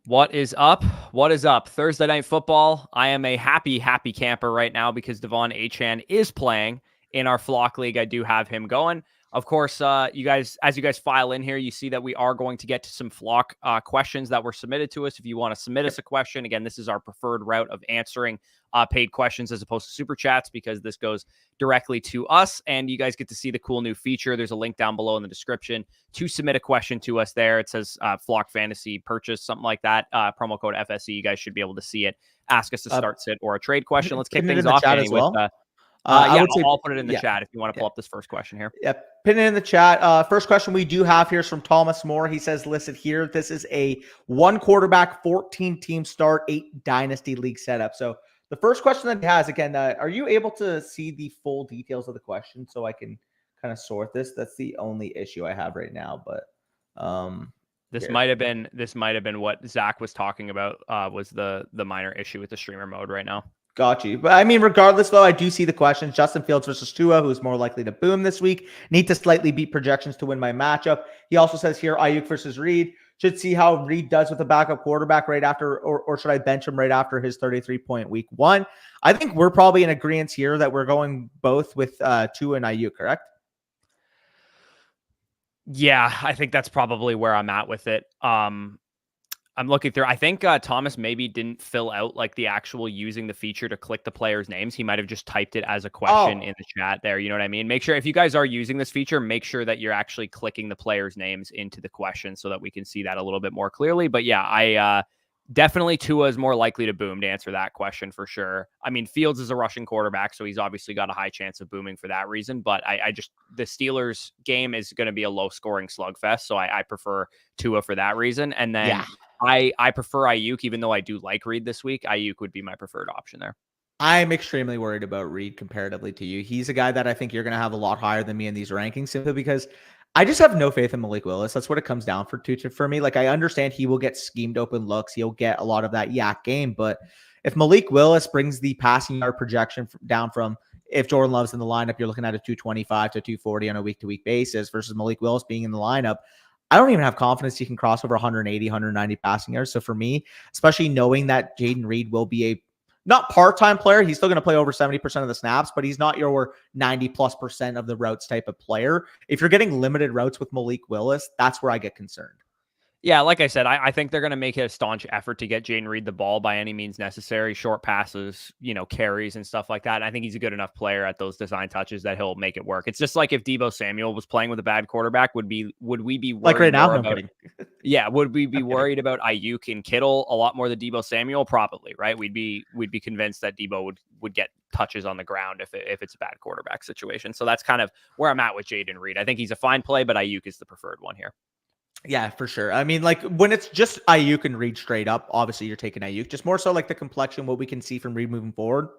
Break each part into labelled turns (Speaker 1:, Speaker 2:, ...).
Speaker 1: What is up? What is up? Thursday Night Football. I am a happy camper right now because Devon Achane is playing in our Flock League. I do have him going. Of course, as you guys file in here, you see that we are going to get to some Flock questions that were submitted to us. If you want to submit us a question, again, this is our preferred route of answering paid questions as opposed to super chats because this goes directly to us and you guys get to see the cool new feature. There's a link down below in the description to submit a question to us there. It says Flock Fantasy Purchase, something like that. Promo code FSE. You guys should be able to see it. Ask us to start, sit, or a trade question. Let's kick things off, Danny, with I'll put it in the chat if you want to pull up this first question here.
Speaker 2: Yep. Pin it in the chat. First question we do have here is from Thomas Moore. He says, listed here, this is a 1 quarterback, 14 team start, 8 dynasty league setup. So the first question that he has, again, are you able to see the full details of the question so I can kind of sort this? That's the only issue I have right now. But
Speaker 1: this might have been what Zach was talking about, was the minor issue with the streamer mode right now.
Speaker 2: Got you. But I mean, regardless, though, I do see the questions. Justin Fields versus Tua, who's more likely to boom this week. Need to slightly beat projections to win my matchup. He also says here, Ayuk versus Reed. Should see how Reed does with the backup quarterback right after, or should I bench him right after his 33-point week 1? I think we're probably in agreement here that we're going both with Tua and Ayuk, correct?
Speaker 1: Yeah, I think that's probably where I'm at with it. I'm looking through. I think Thomas maybe didn't fill out like the actual using the feature to click the players' names. He might have just typed it as a question in the chat there. You know what I mean? Make sure if you guys are using this feature, make sure that you're actually clicking the players' names into the question so that we can see that a little bit more clearly. But yeah, I definitely Tua is more likely to boom to answer that question for sure. I mean, Fields is a rushing quarterback, so he's obviously got a high chance of booming for that reason. But I just the Steelers game is going to be a low scoring slugfest, so I prefer Tua for that reason. And then. Yeah. I prefer Ayuk, even though I do like Reed this week. Ayuk would be my preferred option there.
Speaker 2: I'm extremely worried about Reed comparatively to you. He's a guy that I think you're going to have a lot higher than me in these rankings simply because I just have no faith in Malik Willis. That's what it comes down for me. Like, I understand he will get schemed open looks. He'll get a lot of that yak game. But if Malik Willis brings the passing yard projection down from, if Jordan Love's in the lineup, you're looking at a 225 to 240 on a week-to-week basis versus Malik Willis being in the lineup, I don't even have confidence he can cross over 180, 190 passing yards. So for me, especially knowing that Jayden Reed will be a not part-time player, he's still going to play over 70% of the snaps, but he's not your 90+% of the routes type of player. If you're getting limited routes with Malik Willis, that's where I get concerned.
Speaker 1: Yeah, like I said, I think they're going to make it a staunch effort to get Jayden Reed the ball by any means necessary. Short passes, carries and stuff like that. And I think he's a good enough player at those design touches that he'll make it work. It's just like if Deebo Samuel was playing with a bad quarterback, would we be worried
Speaker 2: like right now?
Speaker 1: Yeah, would we be worried about Ayuk and Kittle a lot more than Deebo Samuel? Probably, right? We'd be convinced that Deebo would get touches on the ground if it's a bad quarterback situation. So that's kind of where I'm at with Jayden Reed. I think he's a fine play, but Ayuk is the preferred one here.
Speaker 2: Yeah, for sure. I mean, like when it's just Ayuk and Reed straight up, obviously you're taking Ayuk. Just more so like the complexion, what we can see from Reed moving forward.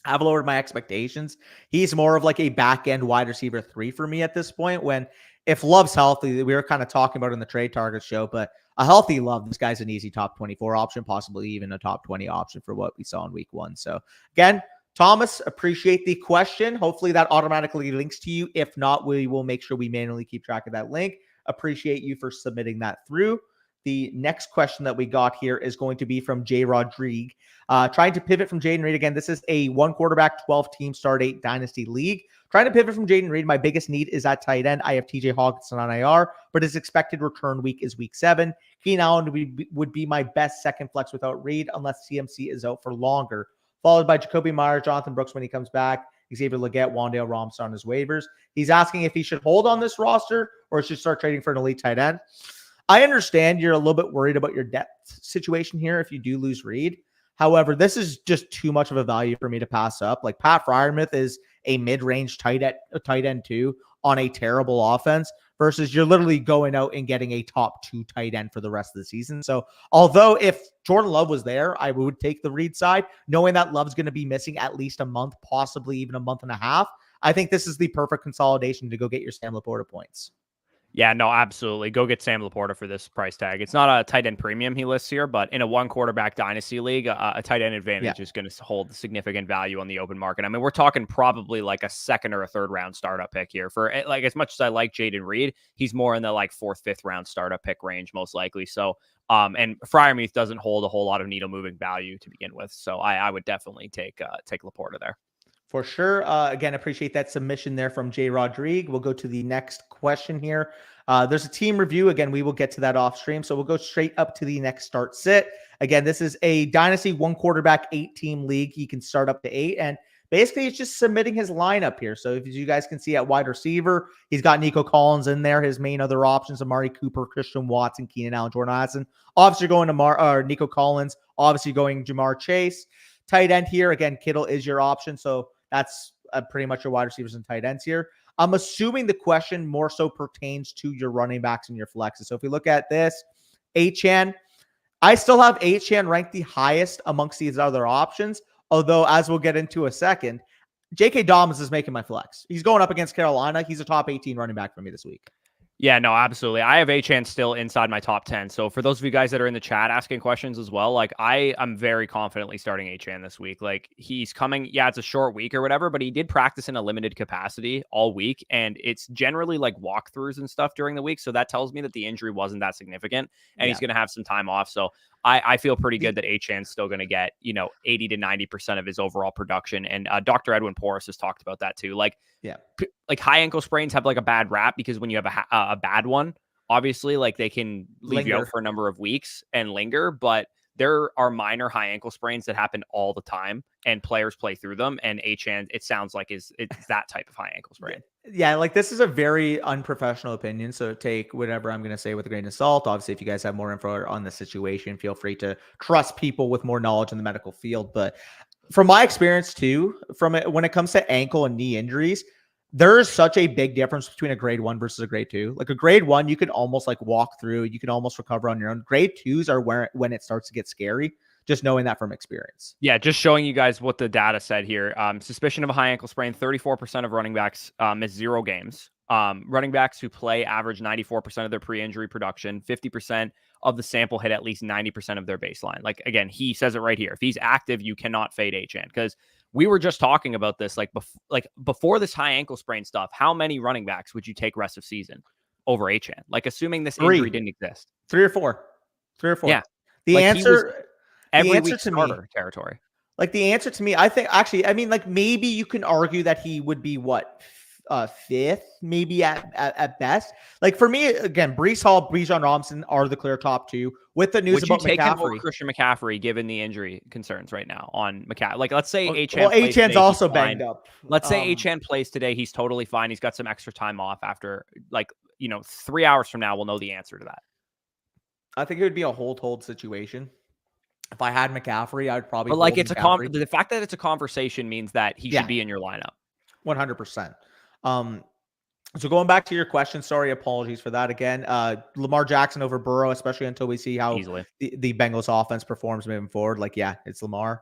Speaker 2: I've lowered my expectations. He's more of like a back end wide receiver 3 for me at this point. When if Love's healthy, we were kind of talking about in the trade target show, but a healthy Love, this guy's an easy top 24 option, possibly even a top 20 option for what we saw in week 1. So again, Thomas, appreciate the question. Hopefully that automatically links to you. If not, we will make sure we manually keep track of that link. Appreciate you for submitting that through. The next question that we got here is going to be from Jay Rodrigue. Trying to pivot from Jayden Reed. Again, this is a 1 quarterback, 12-team start 8 dynasty league. Trying to pivot from Jayden Reed. My biggest need is at tight end. I have TJ Hawkinson on IR, but his expected return week is week 7. Keenan Allen would be my best second flex without Reed, unless CMC is out for longer. Followed by Jacoby Myers, Jonathan Brooks when he comes back, Xavier Legette, Wan'Dale Robinson on his waivers. He's asking if he should hold on this roster or should start trading for an elite tight end. I understand you're a little bit worried about your depth situation here if you do lose Reed. However, this is just too much of a value for me to pass up. Like Pat Freiermuth is a mid-range tight end too on a terrible offense versus you're literally going out and getting a top 2 tight end for the rest of the season. So although if Jordan Love was there, I would take the Reed side, knowing that Love's going to be missing at least a month, possibly even a month and a half. I think this is the perfect consolidation to go get your Sam Laporta points.
Speaker 1: Yeah, no, absolutely. Go get Sam Laporta for this price tag. It's not a tight end premium he lists here, but in a one quarterback dynasty league, a tight end
Speaker 2: Yeah,
Speaker 1: advantage is going to hold significant value on the open market. I mean, we're talking probably like a second or a third round startup pick here for like as much as I like Jaden Reed, he's more in the like fourth, fifth round startup pick range, most likely. So, and Fryermuth doesn't hold a whole lot of needle moving value to begin with. So I would definitely take Laporta there.
Speaker 2: for sure. Again, appreciate that submission there from Jay Rodrigue. We'll go to the next question here. There's a team review. Again, we will get to that off stream. So we'll go straight up to the next start sit. Again, this is a Dynasty one quarterback, 8-team league. He can start up to 8. And basically, it's just submitting his lineup here. So if you guys can see at wide receiver, he's got Nico Collins in there. His main other options, Amari Cooper, Christian Watson, Keenan Allen, Jordan Addison. Obviously going to Nico Collins. Obviously going Jamar Chase. Tight end here. Again, Kittle is your option. So that's pretty much your wide receivers and tight ends here. I'm assuming the question more so pertains to your running backs and your flexes. So if we look at this, Achane, I still have Achane ranked the highest amongst these other options. Although, as we'll get into a second, J.K. Dobbins is making my flex. He's going up against Carolina. He's a top 18 running back for me this week.
Speaker 1: Yeah, no, absolutely. I have Achane still inside my top 10. So for those of you guys that are in the chat asking questions as well, like I'm very confidently starting Achane this week. Like he's coming, yeah, it's a short week or whatever, but he did practice in a limited capacity all week. And it's generally like walkthroughs and stuff during the week. So that tells me that the injury wasn't that significant and he's going to have some time off. So I feel pretty good that Achane's still going to get, 80 to 90% of his overall production. And Dr. Edwin Porras has talked about that too. Like, like high ankle sprains have like a bad rap because when you have a bad one, obviously like they can leave you out for a number of weeks and linger, but there are minor high ankle sprains that happen all the time and players play through them. And Achane, it sounds like it's that type of high ankle sprain.
Speaker 2: Yeah, like this is a very unprofessional opinion. So take whatever I'm going to say with a grain of salt. Obviously, if you guys have more info on the situation, feel free to trust people with more knowledge in the medical field. But from my experience too, when it comes to ankle and knee injuries, there's such a big difference between a grade 1 versus a grade 2. Like a grade 1, you can almost like walk through, you can almost recover on your own. Grade 2s are when it starts to get scary. Just knowing that from experience.
Speaker 1: Yeah, just showing you guys what the data said here. Suspicion of a high ankle sprain, 34% of running backs miss 0 games. Running backs who play average 94% of their pre-injury production, 50% of the sample hit at least 90% of their baseline. Like, again, he says it right here. If he's active, you cannot fade Achane because we were just talking about this. Like before this high ankle sprain stuff, how many running backs would you take rest of season over Achane? Like, assuming this injury didn't exist.
Speaker 2: 3 or 4.
Speaker 1: Yeah.
Speaker 2: The answer...
Speaker 1: Every week starter territory.
Speaker 2: Like the answer to me, I think actually, I mean, like maybe you can argue that he would be what 5th, maybe at best. Like for me, again, Breece Hall, Bijan Robinson are the clear top 2. With the news about McCaffrey,
Speaker 1: Christian McCaffrey, given the injury concerns right now on McCaffrey. Like let's say Achane.
Speaker 2: Well, Achane's also banged up.
Speaker 1: Let's say Achane plays today. He's totally fine. He's got some extra time off after 3 hours from now. We'll know the answer to that.
Speaker 2: I think it would be a hold situation. If I had McCaffrey, I'd probably.
Speaker 1: But like it's the fact that it's a conversation means that he should be in your lineup.
Speaker 2: 100%. So going back to your question, sorry, apologies for that again. Lamar Jackson over Burrow, especially until we see how the Bengals offense performs moving forward. Like, yeah, it's Lamar.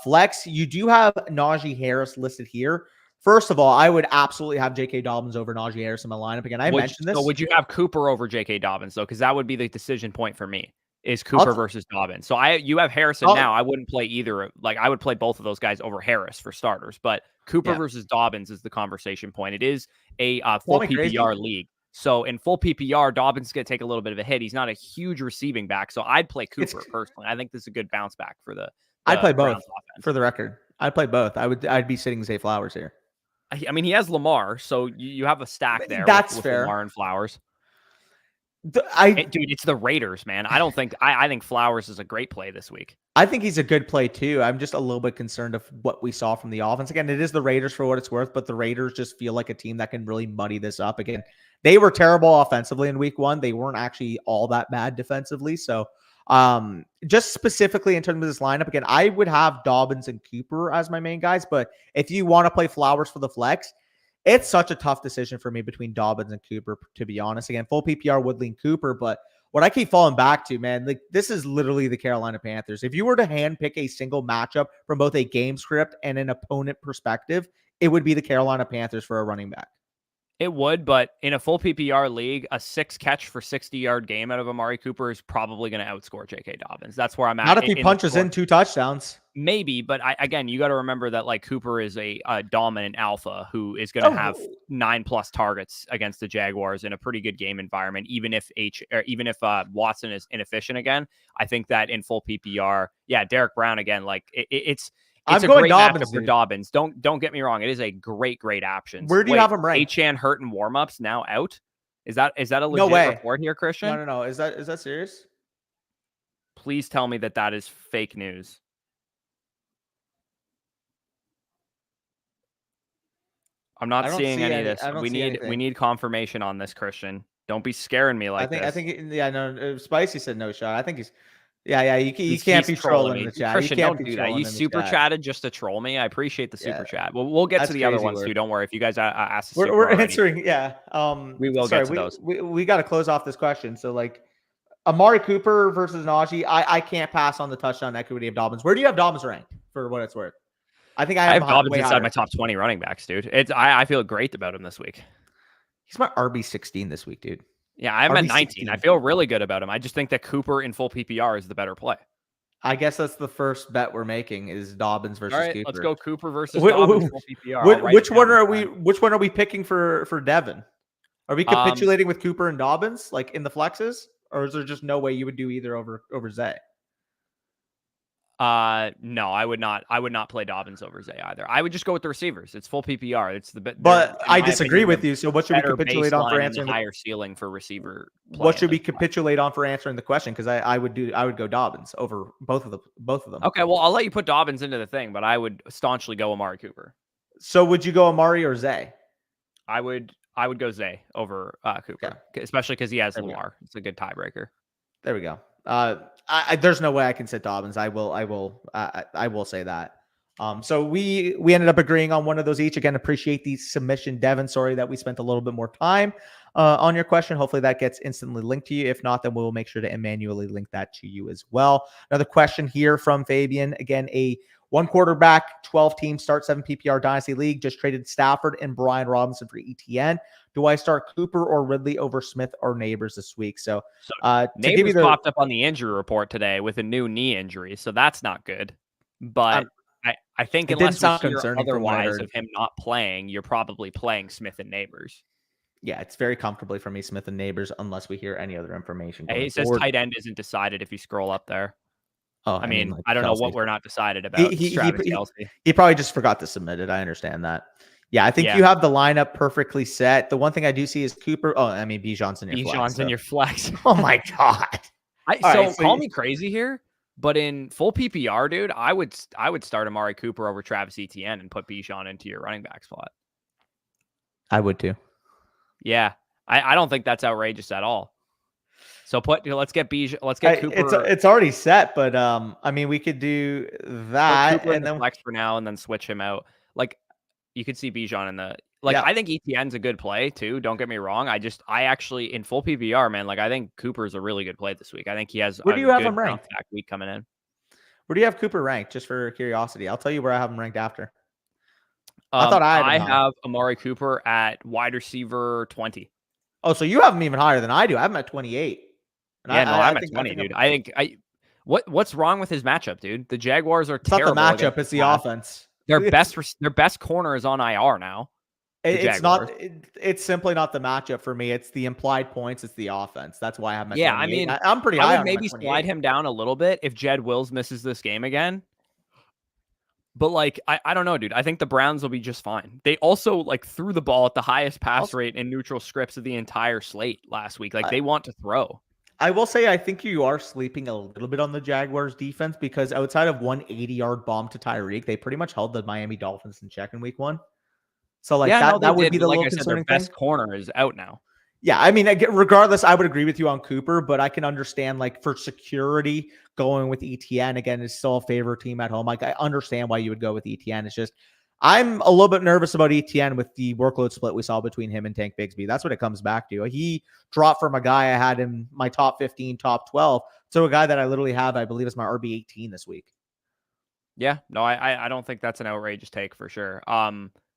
Speaker 2: Flex, you do have Najee Harris listed here. First of all, I would absolutely have J.K. Dobbins over Najee Harris in my lineup. Again, I mentioned this.
Speaker 1: So would you have Cooper over J.K. Dobbins though? Because that would be the decision point for me. Is Cooper versus Dobbins. So you have Harrison now. I wouldn't play either. Like I would play both of those guys over Harris for starters, but Cooper versus Dobbins is the conversation point. It is a full PPR league. So in full PPR, Dobbins is going to take a little bit of a hit. He's not a huge receiving back. So I'd play Cooper personally. I think this is a good bounce back for the
Speaker 2: I'd play both for the record. I'd play both. I'd be sitting Zay Flowers here.
Speaker 1: I mean, he has Lamar. So you have a stack there.
Speaker 2: That's
Speaker 1: with
Speaker 2: fair.
Speaker 1: Lamar and Flowers. Dude, it's the Raiders, man. I don't think I think Flowers is a great play this week.
Speaker 2: I think he's a good play too. I'm just a little bit concerned of what we saw from the offense. Again, it is the Raiders for what it's worth, but the Raiders just feel like a team that can really muddy this up. Again, they were terrible offensively in week 1. They weren't actually all that bad defensively. So just specifically in terms of this lineup, again, I would have Dobbins and Cooper as my main guys, but if you want to play Flowers for the flex, it's such a tough decision for me between Dobbins and Cooper, to be honest. Again, full PPR would lean Cooper, but what I keep falling back to, man, like this is literally the Carolina Panthers. If you were to handpick a single matchup from both a game script and an opponent perspective, it would be the Carolina Panthers for a running back.
Speaker 1: It would, but in a full PPR league, a 6 catch for 60-yard game out of Amari Cooper is probably going to outscore J.K. Dobbins. That's where I'm
Speaker 2: Not
Speaker 1: at
Speaker 2: if he
Speaker 1: in the
Speaker 2: punches
Speaker 1: score.
Speaker 2: in 2 touchdowns.
Speaker 1: Maybe, but again, you got to remember that like Cooper is a dominant alpha who is going to have 9+ targets against the Jaguars in a pretty good game environment. Even if Watson is inefficient again, I think that in full PPR, yeah, Derek Brown again, like it's
Speaker 2: I'm
Speaker 1: a
Speaker 2: going
Speaker 1: great
Speaker 2: Dobbins,
Speaker 1: matchup for
Speaker 2: dude.
Speaker 1: Dobbins. Don't get me wrong, it is a great option.
Speaker 2: Where do you have him ranked?
Speaker 1: Achane hurt in warmups now out. Is that a legit
Speaker 2: No way.
Speaker 1: report here, Christian?
Speaker 2: No. Is that serious?
Speaker 1: Please tell me that is fake news. I'm not seeing any of this. We need confirmation on this, Christian. Don't be scaring me like this.
Speaker 2: I think yeah, no. Spicy said no shot. I think he's yeah. You can't be trolling in the chat.
Speaker 1: Christian,
Speaker 2: you can't
Speaker 1: don't
Speaker 2: be
Speaker 1: do that. You super chatted just to troll me. I appreciate the super chat. We'll get to the other ones too. Don't worry. If you guys asked,
Speaker 2: we're answering. Yeah.
Speaker 1: We will get to those.
Speaker 2: We got to close off this question. So like, Amari Cooper versus Najee. I can't pass on the touchdown equity of Dobbins. Where do you have Dobbins ranked for what it's worth? I think I have
Speaker 1: Dobbins inside my top 20 running backs, dude. I feel great about him this week.
Speaker 2: He's my RB16 this week, dude.
Speaker 1: Yeah, I'm at 19. I feel really good about him. I just think that Cooper in full PPR is the better play.
Speaker 2: I guess that's the first bet we're making is Dobbins versus Cooper.
Speaker 1: Let's go Cooper versus Dobbins full PPR.
Speaker 2: Which one are we picking for Devin? Are we capitulating with Cooper and Dobbins like in the flexes, or is there just no way you would do either over Zay?
Speaker 1: No, I would not play Dobbins over Zay either. I would just go with the receivers. It's full PPR. It's the
Speaker 2: but I disagree with you. So what should we capitulate on for answering
Speaker 1: the higher ceiling for receiver?
Speaker 2: What should we capitulate on for answering the question? Because I would go Dobbins over both of them.
Speaker 1: Okay, well I'll let you put Dobbins into the thing, but I would staunchly go Amari Cooper.
Speaker 2: So would you go Amari or Zay?
Speaker 1: I would go Zay over Cooper, especially because he has Lamar. It's a good tiebreaker.
Speaker 2: There we go. There's no way I can sit Dobbins. I will say that. So we ended up agreeing on one of those each. Again, appreciate the submission, Devin. Sorry that we spent a little bit more time on your question. Hopefully that gets instantly linked to you. If not, then we'll make sure to manually link that to you as well. Another question here from Fabian. Again, a 1 quarterback, 12 team start 7 PPR Dynasty League. Just traded Stafford and Brian Robinson for ETN. Do I start Cooper or Ridley over Smith or Neighbors this week? So
Speaker 1: Neighbors popped up on the injury report today with a new knee injury, so that's not good. But I think unless we hear otherwise of him not playing, you're probably playing Smith and Neighbors.
Speaker 2: Yeah, it's very comfortably for me, Smith and Neighbors, unless we hear any other information.
Speaker 1: It says tight end isn't decided if you scroll up there.
Speaker 2: Oh,
Speaker 1: I mean, I don't know what we're not decided about.
Speaker 2: He probably just forgot to submit it. I understand that. Yeah, I think you have the lineup perfectly set. The one thing I do see is Cooper. Oh, I mean, Bijan's in your flex. Oh my God.
Speaker 1: Call me crazy here, but in full PPR, dude, I would start Amari Cooper over Travis Etienne and put Bijan into your running back spot.
Speaker 2: I would too.
Speaker 1: Yeah. I don't think that's outrageous at all. So let's get Bijan. Let's get Cooper.
Speaker 2: It's already set, but I mean, we could do that
Speaker 1: and then flex for now, and then switch him out. Like you could see Bijan in the I think Etienne's a good play too. Don't get me wrong. I actually in full PPR, man. Like I think Cooper's a really good play this week. I think he has.
Speaker 2: Where do you have him ranked?
Speaker 1: Week coming in.
Speaker 2: Where do you have Cooper ranked? Just for curiosity, I'll tell you where I have him ranked after.
Speaker 1: I have Amari Cooper at wide receiver 20.
Speaker 2: Oh, so you have him even higher than I do. I have him at 28.
Speaker 1: I'm at 20, dude. What's wrong with his matchup, dude? The Jaguars are terrible.
Speaker 2: It's not the matchup, it's the offense.
Speaker 1: Their best corner is on IR now.
Speaker 2: It's not. It's simply not the matchup for me. It's the implied points. It's the offense. That's why I have him at 28.
Speaker 1: I mean,
Speaker 2: I'm pretty high.
Speaker 1: I would maybe slide him down a little bit if Jed Wills misses this game again. But I don't know, dude. I think the Browns will be just fine. They also threw the ball at the highest pass rate in neutral scripts of the entire slate last week. They want to throw.
Speaker 2: I will say I think you are sleeping a little bit on the Jaguars defense because outside of 180-yard bomb to Tyreek, they pretty much held the Miami Dolphins in check in week 1. So that would be the little concerning thing.
Speaker 1: Best corner is out now.
Speaker 2: Yeah, I mean, regardless, I would agree with you on Cooper, but I can understand for security going with ETN again is still a favorite team at home. I understand why you would go with ETN. It's just I'm a little bit nervous about ETN with the workload split we saw between him and Tank Bigsby. That's what it comes back to. He dropped from a guy I had in my top 15, top 12 to a guy that I literally have, I believe, is my RB 18 this week.
Speaker 1: Yeah, no, I don't think that's an outrageous take for sure.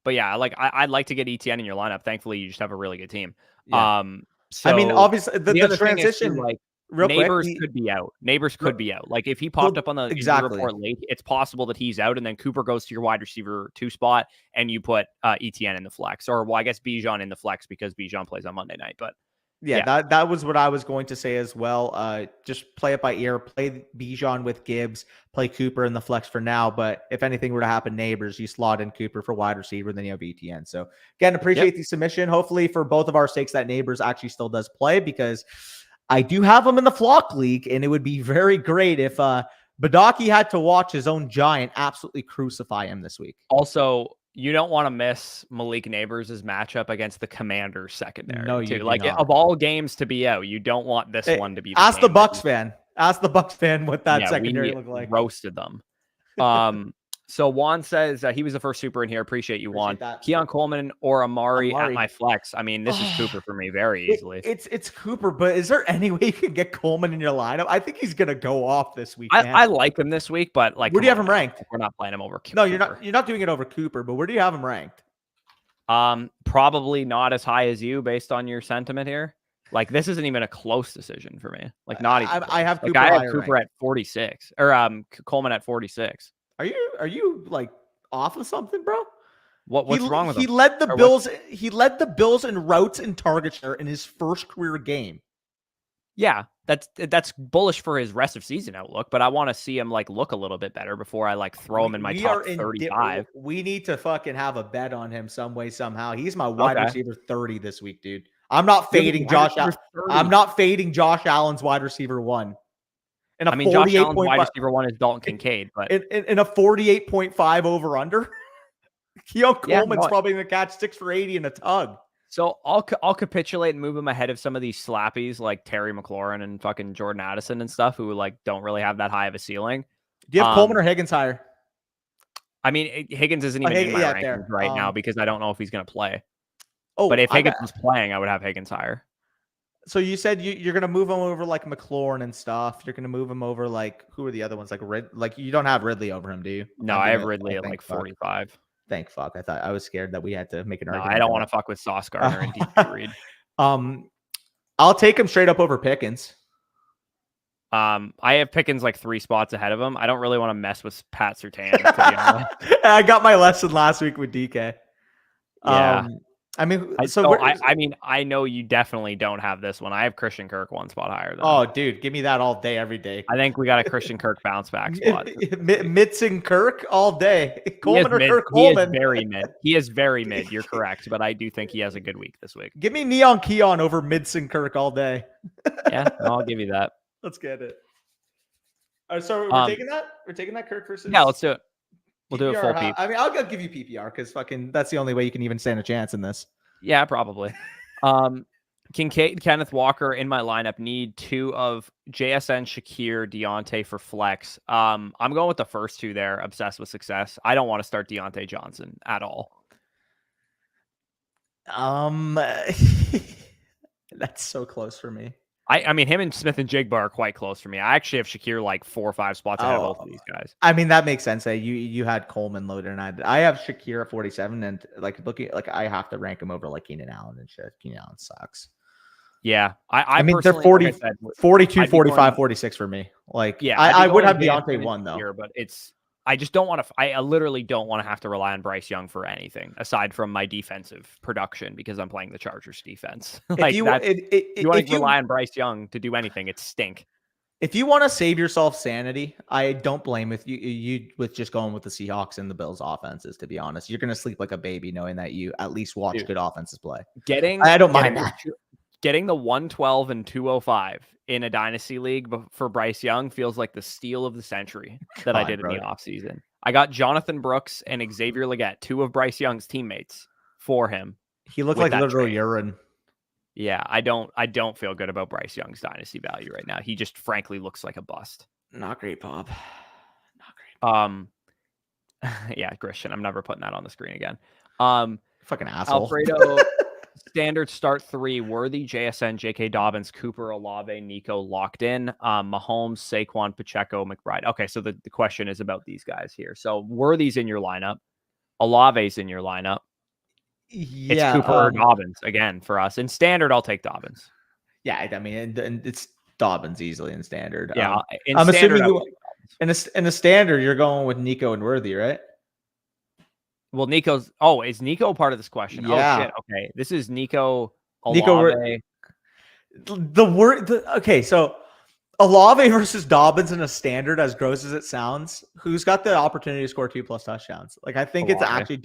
Speaker 1: But yeah, like I'd like to get ETN in your lineup. Thankfully, you just have a really good team.
Speaker 2: Yeah. I mean,
Speaker 1: So
Speaker 2: obviously,
Speaker 1: the
Speaker 2: the
Speaker 1: other thing is too,
Speaker 2: transition,
Speaker 1: like
Speaker 2: real quick.
Speaker 1: Neighbors could be out. Neighbors could be out. Like if he popped up on the injury
Speaker 2: exactly.
Speaker 1: report late, it's possible that he's out, and then Cooper goes to your wide receiver 2 spot, and you put ETN in the flex, or well, I guess Bijan in the flex because Bijan plays on Monday night. But
Speaker 2: Yeah, that was what I was going to say as well. Just play it by ear. Play Bijan with Gibbs. Play Cooper in the flex for now. But if anything were to happen, Neighbors, you slot in Cooper for wide receiver, then you have ETN. So again, appreciate the submission. Hopefully for both of our sakes, that Neighbors actually still does play, because I do have him in the flock league, and it would be very great if Badaki had to watch his own giant absolutely crucify him this week.
Speaker 1: Also, you don't want to miss Malik Neighbors' matchup against the Commanders secondary.
Speaker 2: No,
Speaker 1: too.
Speaker 2: you
Speaker 1: Like
Speaker 2: not.
Speaker 1: of all games to be out, you don't want this one to be.
Speaker 2: Ask the Bucks fan. Ask the Bucks fan what that secondary looked like.
Speaker 1: Roasted them. So Juan says he was the first super in here. Appreciate you, Juan. Keon Coleman or Amari at my flex. I mean, this is Cooper for me very easily.
Speaker 2: It's Cooper, but is there any way you can get Coleman in your lineup? I think he's gonna go off this week.
Speaker 1: I like him this week, but like,
Speaker 2: where do you have him ranked?
Speaker 1: We're not playing him over.
Speaker 2: No, Cooper. You're not doing it over Cooper, but where do you have him ranked?
Speaker 1: Probably not as high as you based on your sentiment here. Like this isn't even a close decision for me. Like not even.
Speaker 2: I have
Speaker 1: Cooper.
Speaker 2: Cooper.
Speaker 1: I have Cooper at 46, or Coleman at 46.
Speaker 2: Are you like off of something, bro?
Speaker 1: What's wrong with him?
Speaker 2: He led the Bills. He led the Bills in routes and target share in his first career game.
Speaker 1: Yeah, that's bullish for his rest of season outlook, but I want to see him like look a little bit better before I like throw him in my top 35.
Speaker 2: We need to fucking have a bet on him some way, somehow. He's my wide receiver 30 this week, dude. I'm not fading Josh Allen. I'm not fading Josh Allen's wide receiver 1.
Speaker 1: I mean, Josh Allen's wide receiver 1 is Dalton Kincaid, but
Speaker 2: in a 48.5 over under, Keon Coleman's probably going to catch 6 for 80 in a tug.
Speaker 1: So I'll capitulate and move him ahead of some of these slappies like Terry McLaurin and fucking Jordan Addison and stuff, who like don't really have that high of a ceiling.
Speaker 2: Do you have Coleman or Higgins higher?
Speaker 1: I mean, Higgins isn't even in my rankings right now because I don't know if he's going to play. Oh, but if Higgins was playing, I would have Higgins higher.
Speaker 2: So you said you're going to move him over like McLaurin and stuff. You're going to move him over like, who are the other ones? Like you don't have Ridley over him, do you?
Speaker 1: No, I have Ridley at like 45.
Speaker 2: Thank fuck. I was scared that we had to make an argument.
Speaker 1: I don't want to fuck with Sauce Gardner and DP Reed.
Speaker 2: I'll take him straight up over Pickens.
Speaker 1: I have Pickens like 3 spots ahead of him. I don't really want to mess with Pat Surtain, to be honest.
Speaker 2: I got my lesson last week with DK.
Speaker 1: Yeah.
Speaker 2: I mean,
Speaker 1: I know you definitely don't have this one. I have Christian Kirk 1 spot higher than
Speaker 2: Oh, dude, give me that all day, every day.
Speaker 1: I think we got a Christian Kirk bounce back spot.
Speaker 2: Mitz and Kirk all day. Coleman or Kirk Coleman.
Speaker 1: He is very mid. He is very mid. You're correct, but I do think he has a good week this week.
Speaker 2: Give me Neon Keon over Mitz and Kirk all day.
Speaker 1: Yeah, I'll give you that.
Speaker 2: Let's get it. All right, so we're taking that? We're taking that Kirk versus...
Speaker 1: Yeah, let's do it. We'll
Speaker 2: PPR,
Speaker 1: do it full PPR.
Speaker 2: I mean, I'll give you PPR because fucking that's the only way you can even stand a chance in this.
Speaker 1: Yeah, probably. Kincaid, Kenneth Walker in my lineup. Need 2 of JSN, Shakir, Deontay for flex. I'm going with the first 2 there. Obsessed with success. I don't want to start Deontay Johnson at all.
Speaker 2: That's so close for me.
Speaker 1: I mean, him and Smith and Jigba are quite close for me. I actually have Shakir like 4 or 5 spots ahead of both of these guys.
Speaker 2: I mean, that makes sense. You had Coleman loaded, and I have Shakir at 47, and like looking like I have to rank him over like Keenan Allen and shit. Keenan Allen sucks.
Speaker 1: Yeah, I
Speaker 2: mean they're 40, like said, 42, 45, 46 for me. Like, yeah, I would have Deontay 1 though.
Speaker 1: Here, but I just don't want to. I literally don't want to have to rely on Bryce Young for anything aside from my defensive production because I'm playing the Chargers defense. Like you want to rely on Bryce Young to do anything, it's stink.
Speaker 2: If you want to save yourself sanity, I don't blame you with just going with the Seahawks and the Bills offenses. To be honest, you're gonna sleep like a baby knowing that you at least watch good offenses play. I don't mind that.
Speaker 1: Getting the 112 and 205 in a dynasty league for Bryce Young feels like the steal of the century that I did in the offseason. I got Jonathan Brooks and Xavier Legette, 2 of Bryce Young's teammates, for him.
Speaker 2: He looked like literal urine.
Speaker 1: Yeah, I don't feel good about Bryce Young's dynasty value right now. He just frankly looks like a bust.
Speaker 2: Not great, Bob. Not
Speaker 1: great. Yeah, Christian. I'm never putting that on the screen again.
Speaker 2: Fucking asshole.
Speaker 1: Alfredo. Standard start 3, Worthy, JSN, J.K. Dobbins, Cooper, Olave, Nico locked in. Mahomes, Saquon, Pacheco, McBride. Okay, so the question is about these guys here. So Worthy's in your lineup. Olave's in your lineup. It's
Speaker 2: Yeah.
Speaker 1: Cooper or Dobbins again for us. In standard, I'll take Dobbins.
Speaker 2: Yeah, I mean, and it's Dobbins easily in standard.
Speaker 1: Yeah, in
Speaker 2: I'm
Speaker 1: standard,
Speaker 2: assuming in a standard you're going with Nico and Worthy, right?
Speaker 1: Well, is Nico part of this question? Oh
Speaker 2: Yeah,
Speaker 1: shit. Okay. This is Nico
Speaker 2: Nico.
Speaker 1: Olave.
Speaker 2: Okay, so Olave versus Dobbins in a standard, as gross as it sounds, who's got the opportunity to score 2+ touchdowns? Like, I think it's
Speaker 1: Olave.
Speaker 2: actually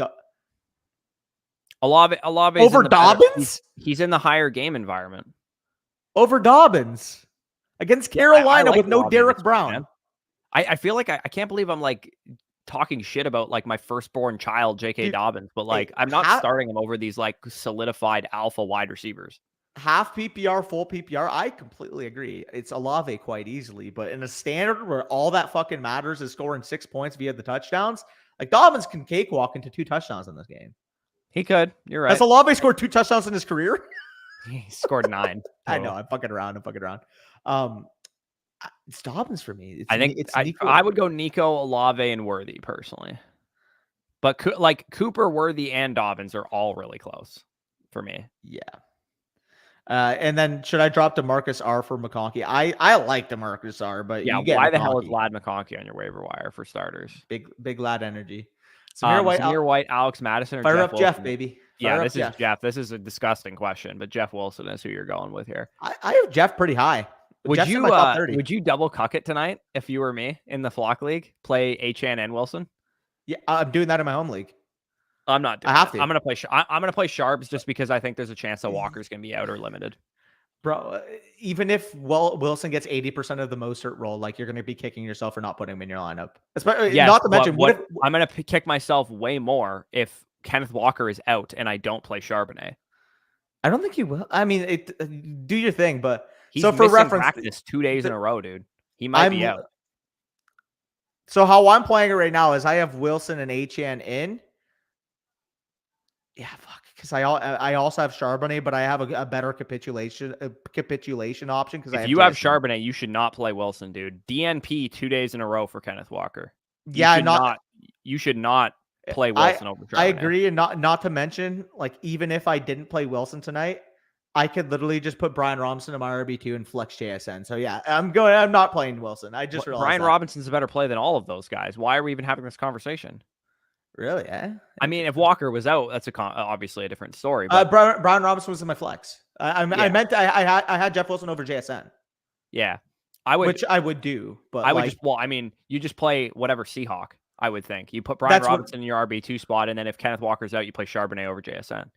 Speaker 1: Olave
Speaker 2: over Dobbins.
Speaker 1: He's in the higher game environment.
Speaker 2: Over Dobbins against Carolina with no
Speaker 1: Olave
Speaker 2: Derek Brown.
Speaker 1: Man. I feel like I can't believe I'm like talking shit about like my firstborn child, J.K. Dobbins, but like I'm not starting him over these like solidified alpha wide receivers.
Speaker 2: Half PPR, full PPR. I completely agree. It's Olave quite easily, but in a standard where all that fucking matters is scoring 6 points via the touchdowns, like Dobbins can cakewalk into 2 touchdowns in this game.
Speaker 1: He could. You're right.
Speaker 2: Has Olave scored 2 touchdowns in his career?
Speaker 1: He scored 9.
Speaker 2: I know. I'm fucking around. It's Dobbins for me.
Speaker 1: I would go Nico, Olave, and Worthy personally. But like Cooper, Worthy, and Dobbins are all really close for me.
Speaker 2: Yeah. And then should I drop DeMarcus R for McConkey? I like DeMarcus R, but
Speaker 1: yeah, why the hell is Lad McConkey on your waiver wire for starters?
Speaker 2: Big lad energy.
Speaker 1: Samir White, Alex Madison, or
Speaker 2: fire
Speaker 1: Jeff
Speaker 2: up Jeff, baby.
Speaker 1: This is Jeff. This is a disgusting question, but Jeff Wilson is who you're going with here.
Speaker 2: I have Jeff pretty high.
Speaker 1: Would you double cuck it tonight if you were me in the flock league? Play Achane and Wilson?
Speaker 2: Yeah, I'm doing that in my home league.
Speaker 1: I'm not doing
Speaker 2: I have to.
Speaker 1: I'm gonna play Sharps just because I think there's a chance that Walker's gonna be out or limited.
Speaker 2: Bro, even if Wilson gets 80% of the Mostert role, like you're going to be kicking yourself for not putting him in your lineup. Not to mention,
Speaker 1: I'm going to kick myself way more if Kenneth Walker is out and I don't play Charbonnet.
Speaker 2: I don't think you will. I mean, do your thing, but
Speaker 1: he's for reference, practice 2 days in a row, dude. He might be out.
Speaker 2: So how I'm playing it right now is I have Wilson and Achane in. Yeah, fuck. Because I also have Charbonnet, but I have a better capitulation option. Because
Speaker 1: if you have Charbonnet, you should not play Wilson, dude. DNP 2 days in a row for Kenneth Walker. You should not play Wilson over Charbonnet.
Speaker 2: I agree, and not to mention, like even if I didn't play Wilson tonight, I could literally just put Brian Robinson in my RB2 and flex JSN. So yeah, I'm not playing Wilson. I just realized
Speaker 1: Brian Robinson's a better play than all of those guys. Why are we even having this conversation?
Speaker 2: Really? Eh?
Speaker 1: I mean, if Walker was out, that's obviously a different story.
Speaker 2: But Brian Robinson was in my flex. I meant I had Jeff Wilson over JSN.
Speaker 1: Yeah, I would.
Speaker 2: Which I would do, but
Speaker 1: I would you just play whatever Seahawk. I would think you put Brian Robinson in your RB2 spot, and then if Kenneth Walker's out, you play Charbonnet over JSN.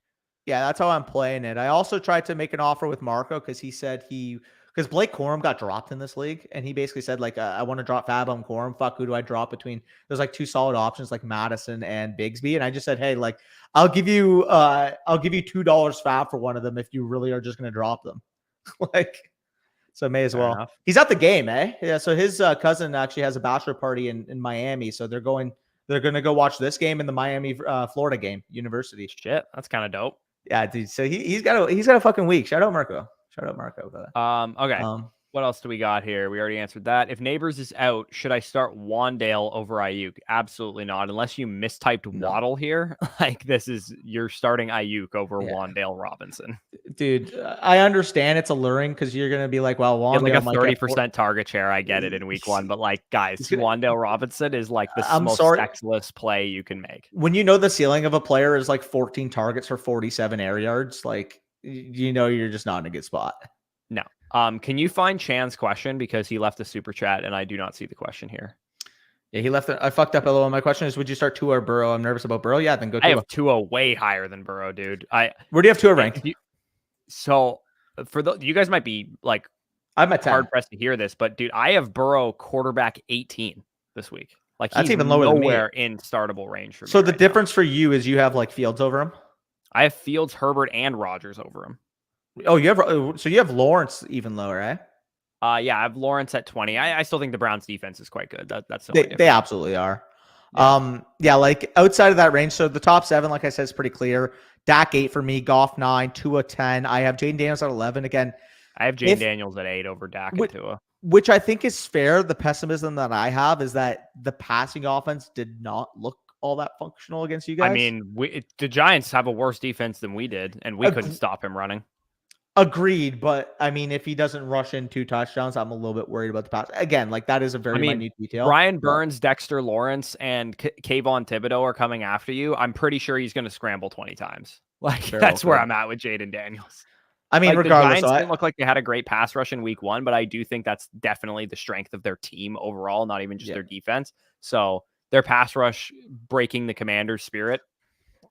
Speaker 2: Yeah, that's how I'm playing it. I also tried to make an offer with Marco because he said because Blake Corum got dropped in this league, and he basically said like, I want to drop Fab on Corum. Fuck, who do I drop between? There's like 2 solid options like Madison and Bigsby, and I just said, hey, like I'll give you $2 Fab for one of them if you really are just gonna drop them. So may as well. Enough. He's at the game, eh? Yeah. So his cousin actually has a bachelor party in Miami, so they're gonna go watch this game in the Miami Florida game, University.
Speaker 1: Shit, that's kind of dope.
Speaker 2: Yeah, dude. So he's got a fucking week. Shout out Marco.
Speaker 1: Okay. What else do we got here? We already answered that. If Neighbors is out, should I start Wandale over Ayuk? Absolutely not. Unless you mistyped Waddle here. Like you're starting Ayuk over Wandale Robinson.
Speaker 2: Dude, I understand it's alluring because you're going to be like, well, Wandale
Speaker 1: like a 30% target share. I get it in week 1, but like guys, Wandale Robinson is like the most sexless play you can make.
Speaker 2: When you know the ceiling of a player is like 14 targets for 47 air yards, like you're just not in a good spot.
Speaker 1: No. Can you find Chan's question because he left a super chat and I do not see the question here?
Speaker 2: Yeah, he left it. I fucked up a little. My question is, would you start Tua or Burrow? I'm nervous about Burrow. Yeah, then go Tua.
Speaker 1: I have Tua way higher than Burrow, dude.
Speaker 2: Where do you have Tua ranked?
Speaker 1: So you guys might be like,
Speaker 2: I'm at 10.
Speaker 1: Hard pressed to hear this, but dude, I have Burrow quarterback 18 this week. Like
Speaker 2: that's even lower than me.
Speaker 1: Nowhere in startable range for me.
Speaker 2: So the difference for you is you have like Fields over him.
Speaker 1: I have Fields, Herbert, and Rodgers over him.
Speaker 2: Oh, you have Lawrence even lower, eh?
Speaker 1: Yeah, I have Lawrence at 20. I still think the Browns defense is quite good. That's
Speaker 2: they absolutely are. Yeah. Like outside of that range, so the top 7, like I said, is pretty clear. Dak 8 for me, Goff 9, Tua 10. I have Jaden Daniels at 11 again.
Speaker 1: I have Jaden Daniels at 8 over Dak and Tua,
Speaker 2: which I think is fair. The pessimism that I have is that the passing offense did not look all that functional against you guys.
Speaker 1: I mean, the Giants have a worse defense than we did, and we couldn't stop him running.
Speaker 2: Agreed, but I mean, if he doesn't rush in 2 touchdowns, I'm a little bit worried about the pass. Again, like that is a very minute detail.
Speaker 1: Brian Burns, Dexter Lawrence, and Kayvon Thibodeau are coming after you. I'm pretty sure he's going to scramble 20 times. Like that's where I'm at with Jaden Daniels.
Speaker 2: I mean,
Speaker 1: like,
Speaker 2: regardless,
Speaker 1: the Giants didn't look like they had a great pass rush in week 1, but I do think that's definitely the strength of their team overall, not even just their defense. So their pass rush breaking the Commanders' spirit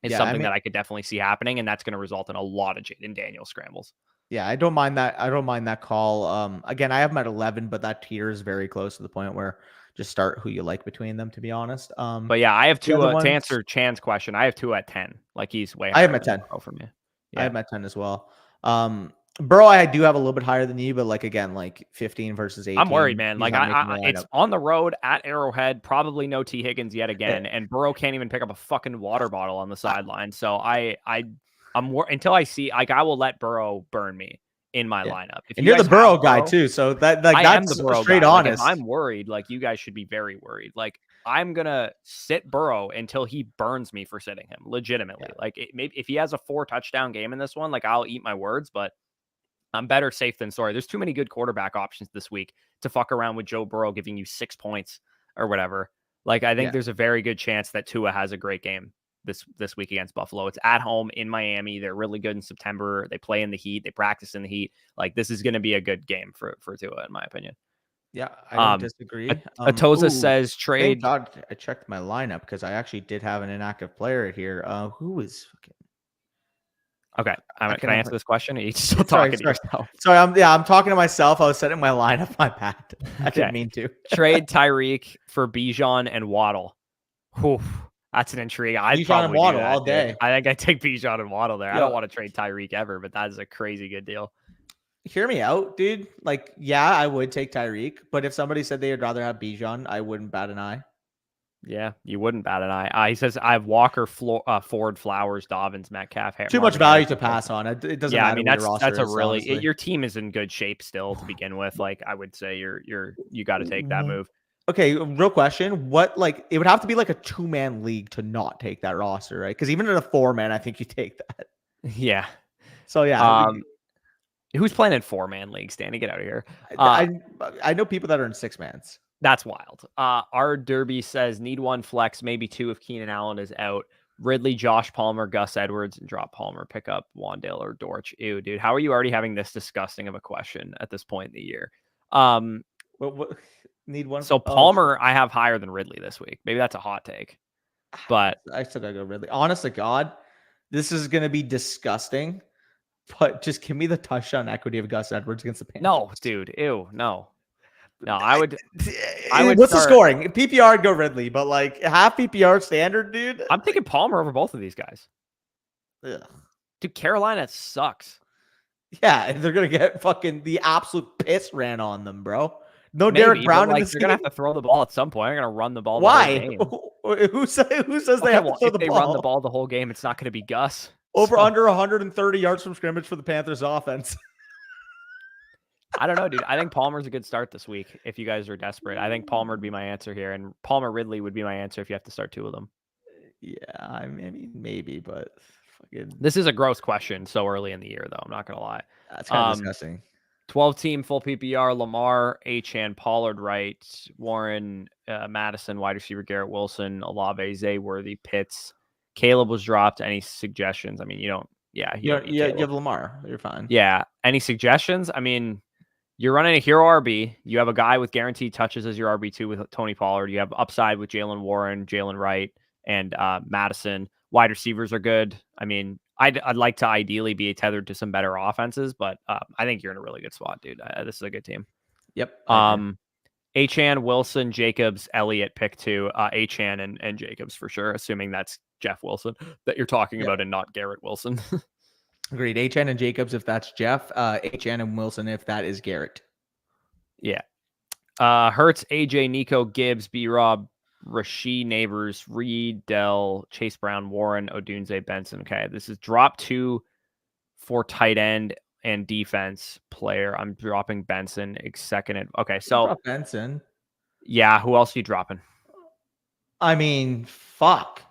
Speaker 1: is something that I could definitely see happening, and that's going to result in a lot of Jaden Daniels scrambles.
Speaker 2: Yeah, I don't mind that. I don't mind that call. Again, I have them at 11, but that tier is very close to the point where just start who you like between them, to be honest.
Speaker 1: But yeah, I have 2 to answer Chan's question. I have 2 at 10. Like he's way higher.
Speaker 2: I have him at 10.
Speaker 1: From you.
Speaker 2: Yeah. I have him at 10 as well. Burrow, I do have a little bit higher than you, but like again, like 15 versus 18.
Speaker 1: I'm worried, man. Like it's on the road at Arrowhead. Probably no T. Higgins yet again, and Burrow can't even pick up a fucking water bottle on the sideline. So I'm until I see, like, I will let Burrow burn me in my lineup.
Speaker 2: And you're the Burrow guy too, so that's the Burrow straight guy. Honest.
Speaker 1: Like, if I'm worried, like, you guys should be very worried. Like, I'm gonna sit Burrow until he burns me for sitting him. Legitimately, like, maybe if he has a 4 touchdown game in this one, like, I'll eat my words. But I'm better safe than sorry. There's too many good quarterback options this week to fuck around with Joe Burrow giving you 6 points or whatever. Like, I think there's a very good chance that Tua has a great game this week against Buffalo. It's at home in Miami. They're really good in September. They play in the heat. They practice in the heat. Like, this is going to be a good game for Tua, in my opinion.
Speaker 2: Yeah, I don't disagree.
Speaker 1: Atoza says trade.
Speaker 2: Thank God I checked my lineup because I actually did have an inactive player here. Who is fucking...
Speaker 1: Okay, can I answer this question? Are you still talking to yourself?
Speaker 2: Sorry, I'm talking to myself. I was setting my lineup. My bad. I didn't mean to.
Speaker 1: Trade Tyreek for Bijan and Waddle. Whew. That's an intrigue. I'd probably
Speaker 2: and Waddle
Speaker 1: do that,
Speaker 2: all day.
Speaker 1: Dude. I think I'd take Bijan and Waddle there. I don't want to trade Tyreek ever, but that is a crazy good deal.
Speaker 2: Hear me out, dude. Like, yeah, I would take Tyreek, but if somebody said they would rather have Bijan, I wouldn't bat an eye.
Speaker 1: Yeah, you wouldn't bat an eye. He says, I have Walker, Ford, Flowers, Dobbins, Metcalf.
Speaker 2: Too much value to pass on. It doesn't matter.
Speaker 1: I mean, that's a really your team is in good shape still to begin with. Like, I would say you got to take that move.
Speaker 2: Okay, real question. What, like, it would have to be like a 2-man league to not take that roster, right? Because even in a 4-man, I think you take that.
Speaker 1: Yeah.
Speaker 2: So yeah.
Speaker 1: Who's playing in 4-man leagues, Danny? Get out of here.
Speaker 2: I know people that are in 6-mans.
Speaker 1: That's wild. Our Derby says need 1 flex, maybe 2 if Keenan Allen is out. Ridley, Josh Palmer, Gus Edwards, and drop Palmer. Pick up Wandale or Dortch. Ew, dude. How are you already having this disgusting of a question at this point in the year?
Speaker 2: What need 1?
Speaker 1: So Palmer, I have higher than Ridley this week. Maybe that's a hot take, but
Speaker 2: I still gotta go Ridley. Honest to God, this is gonna be disgusting. But just give me the touchdown equity of Gus Edwards against the Panthers.
Speaker 1: No, dude. Ew, no. I would.
Speaker 2: What's the scoring? PPR, go Ridley, but like half PPR standard, dude.
Speaker 1: I'm thinking Palmer over both of these guys.
Speaker 2: Ugh.
Speaker 1: Dude, Carolina sucks.
Speaker 2: Yeah, they're gonna get fucking the absolute piss ran on them, bro. No, maybe, Derek Brown.
Speaker 1: Like, they're gonna have to throw the ball at some point. They're gonna run the ball.
Speaker 2: Why? Who says they have to throw the ball?
Speaker 1: If they run the ball the whole game, it's not gonna be Gus.
Speaker 2: Under 130 yards from scrimmage for the Panthers offense.
Speaker 1: I don't know, dude. I think Palmer's a good start this week if you guys are desperate. I think Palmer would be my answer here, and Palmer Ridley would be my answer if you have to start 2 of them.
Speaker 2: Yeah, I mean, maybe, but fucking...
Speaker 1: This is a gross question so early in the year, though. I'm not gonna lie.
Speaker 2: That's kind of disgusting.
Speaker 1: 12-team full PPR: Lamar, Achane, Pollard, Wright, Warren, Madison, wide receiver Garrett Wilson, Olave, Zay Worthy, Pitts. Caleb was dropped. Any suggestions? I mean, you don't. Yeah,
Speaker 2: you have Lamar. You're fine.
Speaker 1: Yeah. Any suggestions? I mean, you're running a hero RB. You have a guy with guaranteed touches as your RB2 with Tony Pollard. You have upside with Jalen Warren, Jalen Wright, and Madison. Wide receivers are good. I mean, I'd like to ideally be tethered to some better offenses, but I think you're in a really good spot, dude. This is a good team.
Speaker 2: Yep.
Speaker 1: Achane, Wilson, Jacobs, Elliott, pick 2. Achane and Jacobs for sure, assuming that's Jeff Wilson that you're talking about and not Garrett Wilson.
Speaker 2: Agreed. Achane and Jacobs if that's Jeff. Achane and Wilson if that is Garrett.
Speaker 1: Yeah. Hurts, AJ, Nico, Gibbs, B-Rob, Rasheed, Neighbors, Reed, Dell, Chase Brown, Warren, Odunze, Benson. Okay, this is drop 2 for tight end and defense player. I'm dropping Benson second. Okay, so
Speaker 2: drop Benson.
Speaker 1: Yeah, who else are you dropping?
Speaker 2: I mean, fuck.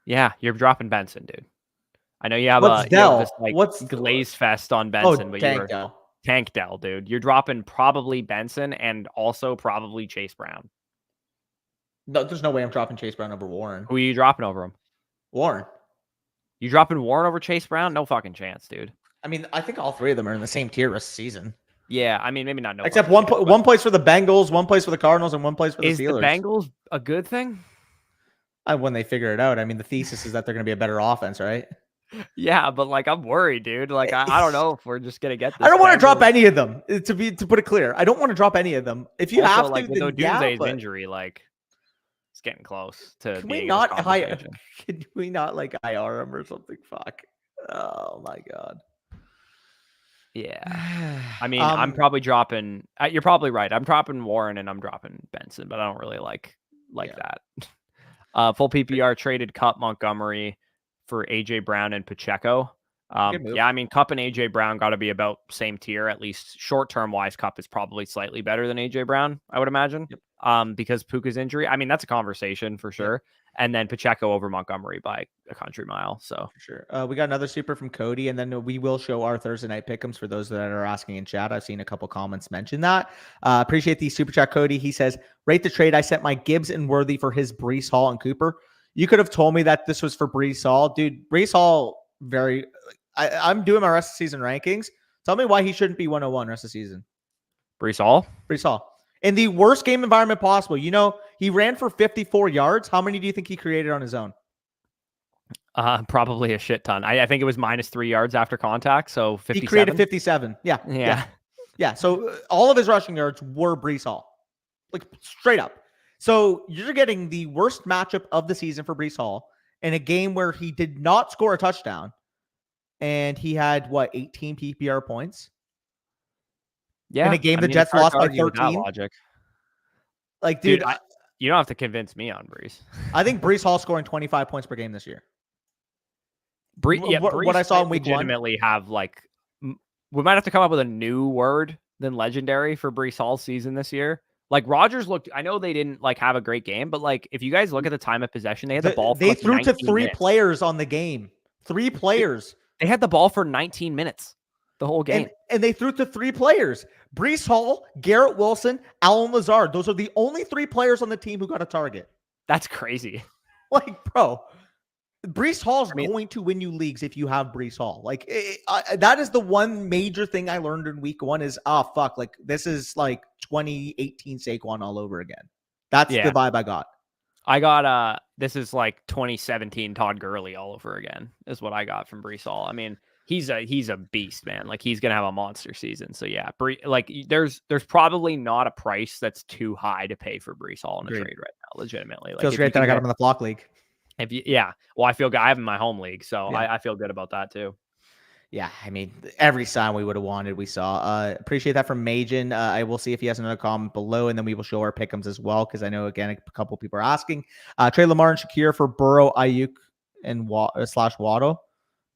Speaker 1: Yeah, you're dropping Benson, dude. I know you have
Speaker 2: What's
Speaker 1: this
Speaker 2: Dell?
Speaker 1: like
Speaker 2: What's
Speaker 1: glaze fest on Benson,
Speaker 2: Oh,
Speaker 1: but
Speaker 2: Tank
Speaker 1: you're
Speaker 2: Dell.
Speaker 1: Tank Dell, dude. You're dropping probably Benson and also probably Chase Brown.
Speaker 2: No, there's no way I'm dropping Chase Brown over Warren.
Speaker 1: Who are you dropping over him?
Speaker 2: Warren.
Speaker 1: You dropping Warren over Chase Brown? No fucking chance, dude.
Speaker 2: I mean, I think all three of them are in the same tier this season.
Speaker 1: Yeah, I mean, maybe not no
Speaker 2: Except
Speaker 1: fucking chance,
Speaker 2: one place for the Bengals, one place for the Cardinals, and one place for the
Speaker 1: is the
Speaker 2: Steelers.
Speaker 1: Bengals a good thing?
Speaker 2: When they figure it out. I mean, the thesis is that they're going to be a better offense, right?
Speaker 1: Yeah, but like I'm worried, dude. Like I don't know if we're just gonna get this.
Speaker 2: I don't want to drop
Speaker 1: Bengals.
Speaker 2: any of them. To put it clear, I don't want to drop any of them. If you
Speaker 1: Also,
Speaker 2: have to,
Speaker 1: like with
Speaker 2: then yeah.
Speaker 1: Odunze's
Speaker 2: But
Speaker 1: injury, like it's getting close to
Speaker 2: can we
Speaker 1: being in
Speaker 2: not
Speaker 1: this conversation.
Speaker 2: can we not like IR him or something? Fuck. Oh my god.
Speaker 1: Yeah. I mean, I'm probably dropping. You're probably right. I'm dropping Warren and I'm dropping Benson, but I don't really like that. Full PPR traded Cup Montgomery for AJ Brown and Pacheco. Yeah, I mean, Cup and AJ Brown got to be about same tier, at least short term wise. Cup is probably slightly better than AJ Brown, I would imagine. Yep. Because Puka's injury. I mean, that's a conversation for sure. Yep. And then Pacheco over Montgomery by a country mile. So
Speaker 2: for sure. We got another super from Cody, and then we will show our Thursday night pick'ems for those that are asking in chat. I've seen a couple comments mention that. Appreciate the super chat, Cody. He says, rate the trade. I sent my Gibbs and Worthy for his Breece Hall and Cooper. You could have told me that this was for Breece Hall. Dude, Breece Hall, I'm doing my rest of the season rankings. Tell me why he shouldn't be 101 rest of the season.
Speaker 1: Breece Hall?
Speaker 2: Breece Hall. In the worst game environment possible. You know, he ran for 54 yards. How many do you think he created on his own?
Speaker 1: Probably a shit ton. I think it was -3 yards after contact. So 57.
Speaker 2: He created 57. Yeah. So all of his rushing yards were Breece Hall. Like straight up. So you're getting the worst matchup of the season for Breece Hall in a game where he did not score a touchdown. And he had 18 PPR points?
Speaker 1: Yeah.
Speaker 2: In a game the Jets lost by 13.
Speaker 1: Logic.
Speaker 2: Like, dude,
Speaker 1: you don't have to convince me on Breece.
Speaker 2: I think Breece Hall scoring 25 points per game this year.
Speaker 1: Breece,
Speaker 2: what I saw in week
Speaker 1: legitimately one. Have like, we might have to come up with a new word than legendary for Breece Hall's season this year. Like Rodgers looked, I know they didn't like have a great game, but like if you guys look at the time of possession, they had the ball.
Speaker 2: They threw to 3 players on the game. 3 players.
Speaker 1: They had the ball for 19 minutes the whole game.
Speaker 2: And they threw to 3 players. Breece Hall, Garrett Wilson, Allen Lazard. Those are the only 3 players on the team who got a target.
Speaker 1: That's crazy.
Speaker 2: Like, bro, Breece Hall's going to win you leagues if you have Breece Hall. Like, that is the one major thing I learned in week 1 is, fuck, like, this is like 2018 Saquon all over again. That's the vibe I got.
Speaker 1: I got, this is like 2017 Todd Gurley all over again is what I got from Breece Hall. I mean, he's a beast, man. Like he's going to have a monster season. So yeah, like there's probably not a price that's too high to pay for Breece Hall in a trade right now. Legitimately. Like,
Speaker 2: feels great that I got him in the flock league.
Speaker 1: Well, I feel good. I have him in my home league. So I feel good about that too.
Speaker 2: Yeah, I mean, every sign we would have wanted, we saw. Appreciate that from Majin. I will see if he has another comment below, and then we will show our pick'ems as well, because I know, again, a couple people are asking. Trey Lamar and Shakir for Burrow, Ayuk, and / Waddle.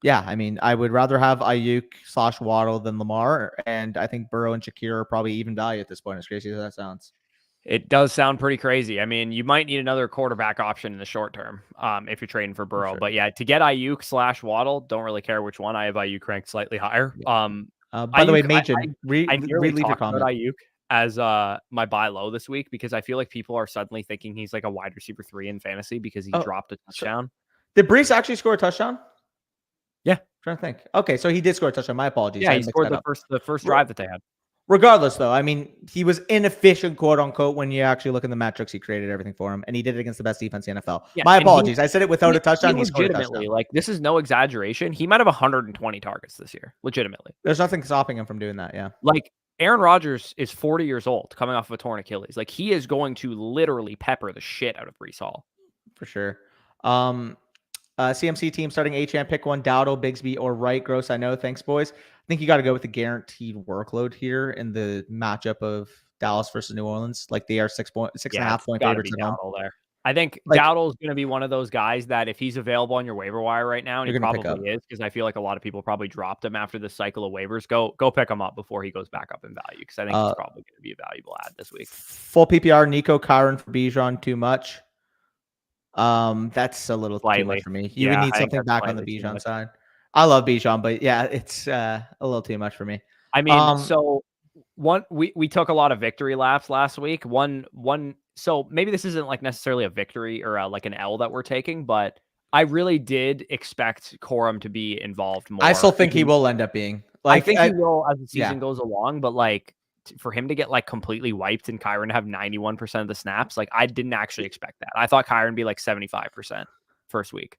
Speaker 2: Yeah, I mean, I would rather have Ayuk / Waddle than Lamar, and I think Burrow and Shakir are probably even value at this point, as crazy as that sounds.
Speaker 1: It does sound pretty crazy. I mean, you might need another quarterback option in the short term if you're trading for Burrow. But yeah, to get Ayuk / Waddle, don't really care which one. I have Ayuk ranked slightly higher.
Speaker 2: By the way, Majin,
Speaker 1: I
Speaker 2: leave your comment.
Speaker 1: About Ayuk as my buy low this week because I feel like people are suddenly thinking he's like a wide receiver 3 in fantasy because he dropped a touchdown.
Speaker 2: Did Breece actually score a touchdown?
Speaker 1: Yeah.
Speaker 2: I'm trying to think. Okay, so he did score a touchdown. My apologies.
Speaker 1: Yeah, he scored the first drive that they had.
Speaker 2: Regardless, though, I mean, he was inefficient, quote unquote, when you actually look in the metrics. He created everything for him, and he did it against the best defense in the NFL. Yeah, my apologies. I said it without a touchdown. He scored a touchdown.
Speaker 1: Like, this is no exaggeration. He might have 120 targets this year. Legitimately.
Speaker 2: There's nothing stopping him from doing that. Yeah.
Speaker 1: Like, Aaron Rodgers is 40 years old, coming off of a torn Achilles. Like, he is going to literally pepper the shit out of Breece Hall.
Speaker 2: For sure. CMC team starting Achane, pick one, Dowdle, Bigsby, or Wright. Gross, I know. Thanks, boys. I think you got to go with the guaranteed workload here in the matchup of Dallas versus New Orleans. Like they are 6.5 point favorites at home.
Speaker 1: There. I think Dowdle is going to be one of those guys that if he's available on your waiver wire right now, and he probably is, because I feel like a lot of people probably dropped him after the cycle of waivers. Go pick him up before he goes back up in value, because I think he's probably going to be a valuable ad this week.
Speaker 2: Full PPR, Nico Kyron for Bijan, too much. That's a little too much
Speaker 1: Slightly.
Speaker 2: for me. You would
Speaker 1: Yeah,
Speaker 2: need
Speaker 1: I think
Speaker 2: something
Speaker 1: that's
Speaker 2: back on the
Speaker 1: slightly too
Speaker 2: Bijan
Speaker 1: much.
Speaker 2: side. I love Bijan, but yeah, it's a little too much for me.
Speaker 1: I mean, so we took a lot of victory laps last week. One so maybe this isn't like necessarily a victory or like an L that we're taking, but I really did expect Corum to be involved
Speaker 2: I still
Speaker 1: more.
Speaker 2: think he will end up being
Speaker 1: I
Speaker 2: like,
Speaker 1: think he will as the
Speaker 2: yeah.
Speaker 1: season goes along, but like for him to get like completely wiped and Kyron to have 91% of the snaps, like I didn't actually expect that. I thought Kyron would be like 75% first week.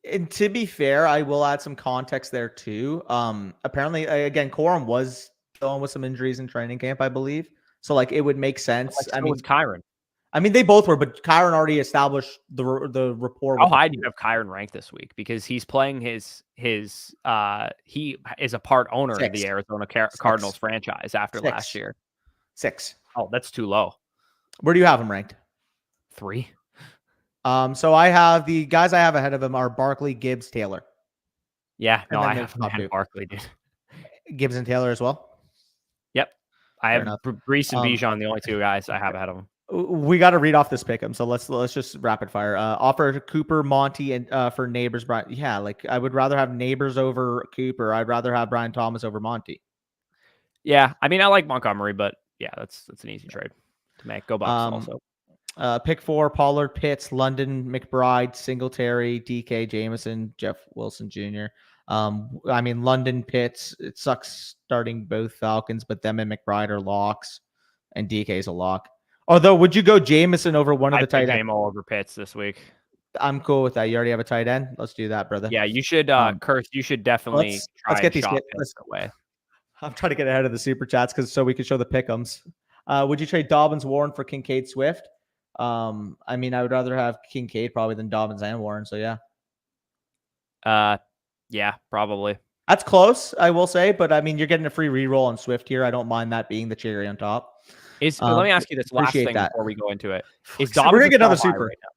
Speaker 2: And to be fair, I will add some context there too. Apparently, again, Corum was dealing with some injuries in training camp, I believe. So like, it would make
Speaker 1: But
Speaker 2: sense.
Speaker 1: like so was Kyron.
Speaker 2: I mean, they both were, but Kyron already established the rapport
Speaker 1: How
Speaker 2: with the
Speaker 1: high do you
Speaker 2: crew.
Speaker 1: have Kyron ranked this week? Because he's playing his he is a part owner of
Speaker 2: Six,
Speaker 1: the Arizona
Speaker 2: six,
Speaker 1: Cardinals franchise after last
Speaker 2: six,
Speaker 1: year.
Speaker 2: six.
Speaker 1: Oh, that's too low.
Speaker 2: Where do you have him ranked?
Speaker 1: 3.
Speaker 2: So I have the guys I have ahead of him are Barkley, Gibbs, Taylor.
Speaker 1: Yeah, no,
Speaker 2: And then
Speaker 1: I
Speaker 2: there's
Speaker 1: have him
Speaker 2: top
Speaker 1: ahead
Speaker 2: two.
Speaker 1: of Barkley, dude.
Speaker 2: Gibbs and Taylor as well.
Speaker 1: Yep. I
Speaker 2: Fair
Speaker 1: have
Speaker 2: enough.
Speaker 1: Brees and Bijan, the only two guys I have ahead of him.
Speaker 2: We got to read off this pick'em, so let's just rapid fire. Offer Cooper, Monty, and for Neighbors. Brian, yeah, like I would rather have Neighbors over Cooper. I'd rather have Brian Thomas over Monty.
Speaker 1: Yeah, I mean I like Montgomery, but yeah, that's an easy trade to make. Go Bucks also.
Speaker 2: Pick 4: Pollard, Pitts, London, McBride, Singletary, DK, Jameson, Jeff Wilson Jr. I mean London, Pitts. It sucks starting both Falcons, but them and McBride are locks, and DK is a lock. Although, would you go Jameson over one of the tight ends?
Speaker 1: Jamo over Pitts this week.
Speaker 2: I'm cool with that. You already have a tight end. Let's do that, brother.
Speaker 1: Yeah, you should, Curse. You should definitely
Speaker 2: Let's
Speaker 1: try
Speaker 2: get
Speaker 1: and
Speaker 2: these.
Speaker 1: shop Pitts away.
Speaker 2: I'm trying to get ahead of the super chats so we can show the pick'ems. Would you trade Dobbins, Warren for Kincaid, Swift? I mean, I would rather have Kincaid probably than Dobbins and Warren. So yeah.
Speaker 1: Yeah, probably.
Speaker 2: That's close, I will say, but I mean, you're getting a free reroll on Swift here. I don't mind that being the cherry on top.
Speaker 1: Let me ask you this last thing
Speaker 2: that.
Speaker 1: before we go into it. Is
Speaker 2: So
Speaker 1: Dobbins
Speaker 2: we're gonna get another super?
Speaker 1: Right now?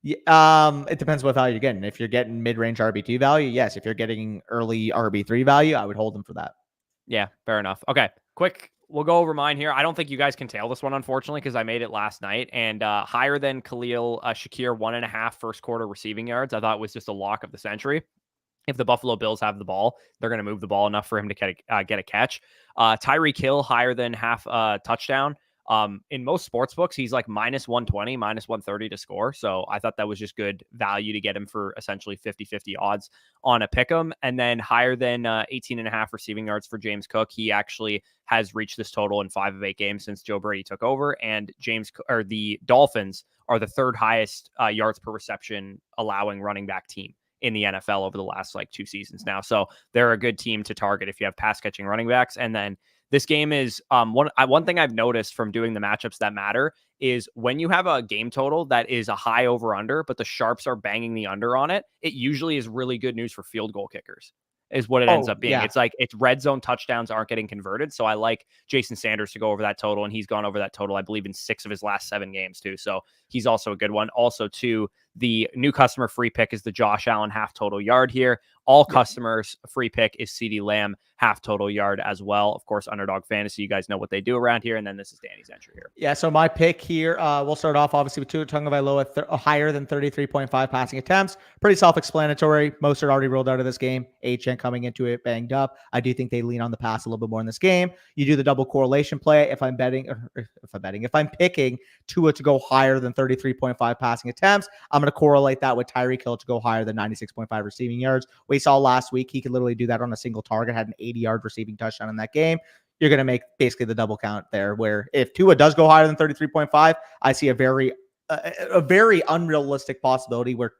Speaker 2: Yeah, it depends what value you're getting. If you're getting mid-range RB2 value, yes. If you're getting early RB3 value, I would hold them for that.
Speaker 1: Yeah, fair enough. Okay, quick. We'll go over mine here. I don't think you guys can tail this one, unfortunately, because I made it last night. And higher than Khalil Shakir, 1.5 first quarter receiving yards. I thought was just a lock of the century. If the Buffalo Bills have the ball, they're going to move the ball enough for him to get a catch. Tyreek Hill, higher than half touchdown. In most sports books, he's like minus 120, minus 130 to score. So I thought that was just good value to get him for essentially 50-50 odds on a pick'em. And then higher than 18.5 receiving yards for James Cook. He actually has reached this total in 5 of 8 games since Joe Brady took over. And the Dolphins are the third highest yards per reception allowing running back team in the NFL over the last like 2 seasons now. So they're a good team to target if you have pass catching running backs. And then this game is one thing I've noticed from doing the matchups that matter is when you have a game total that is a high over under, but the sharps are banging the under on it, it usually is really good news for field goal kickers. Is what it ends up being.
Speaker 2: Yeah.
Speaker 1: It's red zone touchdowns aren't getting converted. So I like Jason Sanders to go over that total, and he's gone over that total, I believe, in 6 of his last 7 games too. So he's also a good one. Also, too, the new customer free pick is the Josh Allen half total yard here. All customers free pick is CeeDee Lamb half total yard as well. Of course, Underdog Fantasy, you guys know what they do around here. And then this is Danny's entry here.
Speaker 2: Yeah, so my pick here, we'll start off obviously with Tua Tagovailoa at higher than 33.5 passing attempts. Pretty self-explanatory. Most are already rolled out of this game. HN coming into it banged up. I do think they lean on the pass a little bit more in this game. You do the double correlation play. If I'm picking Tua to go higher than 33.5 passing attempts, I'm going to correlate that with Tyreek Hill to go higher than 96.5 receiving yards. We saw last week he could literally do that on a single target, had an 80-yard receiving touchdown in that game. You're going to make basically the double count there, where if Tua does go higher than 33.5, I see a very unrealistic possibility where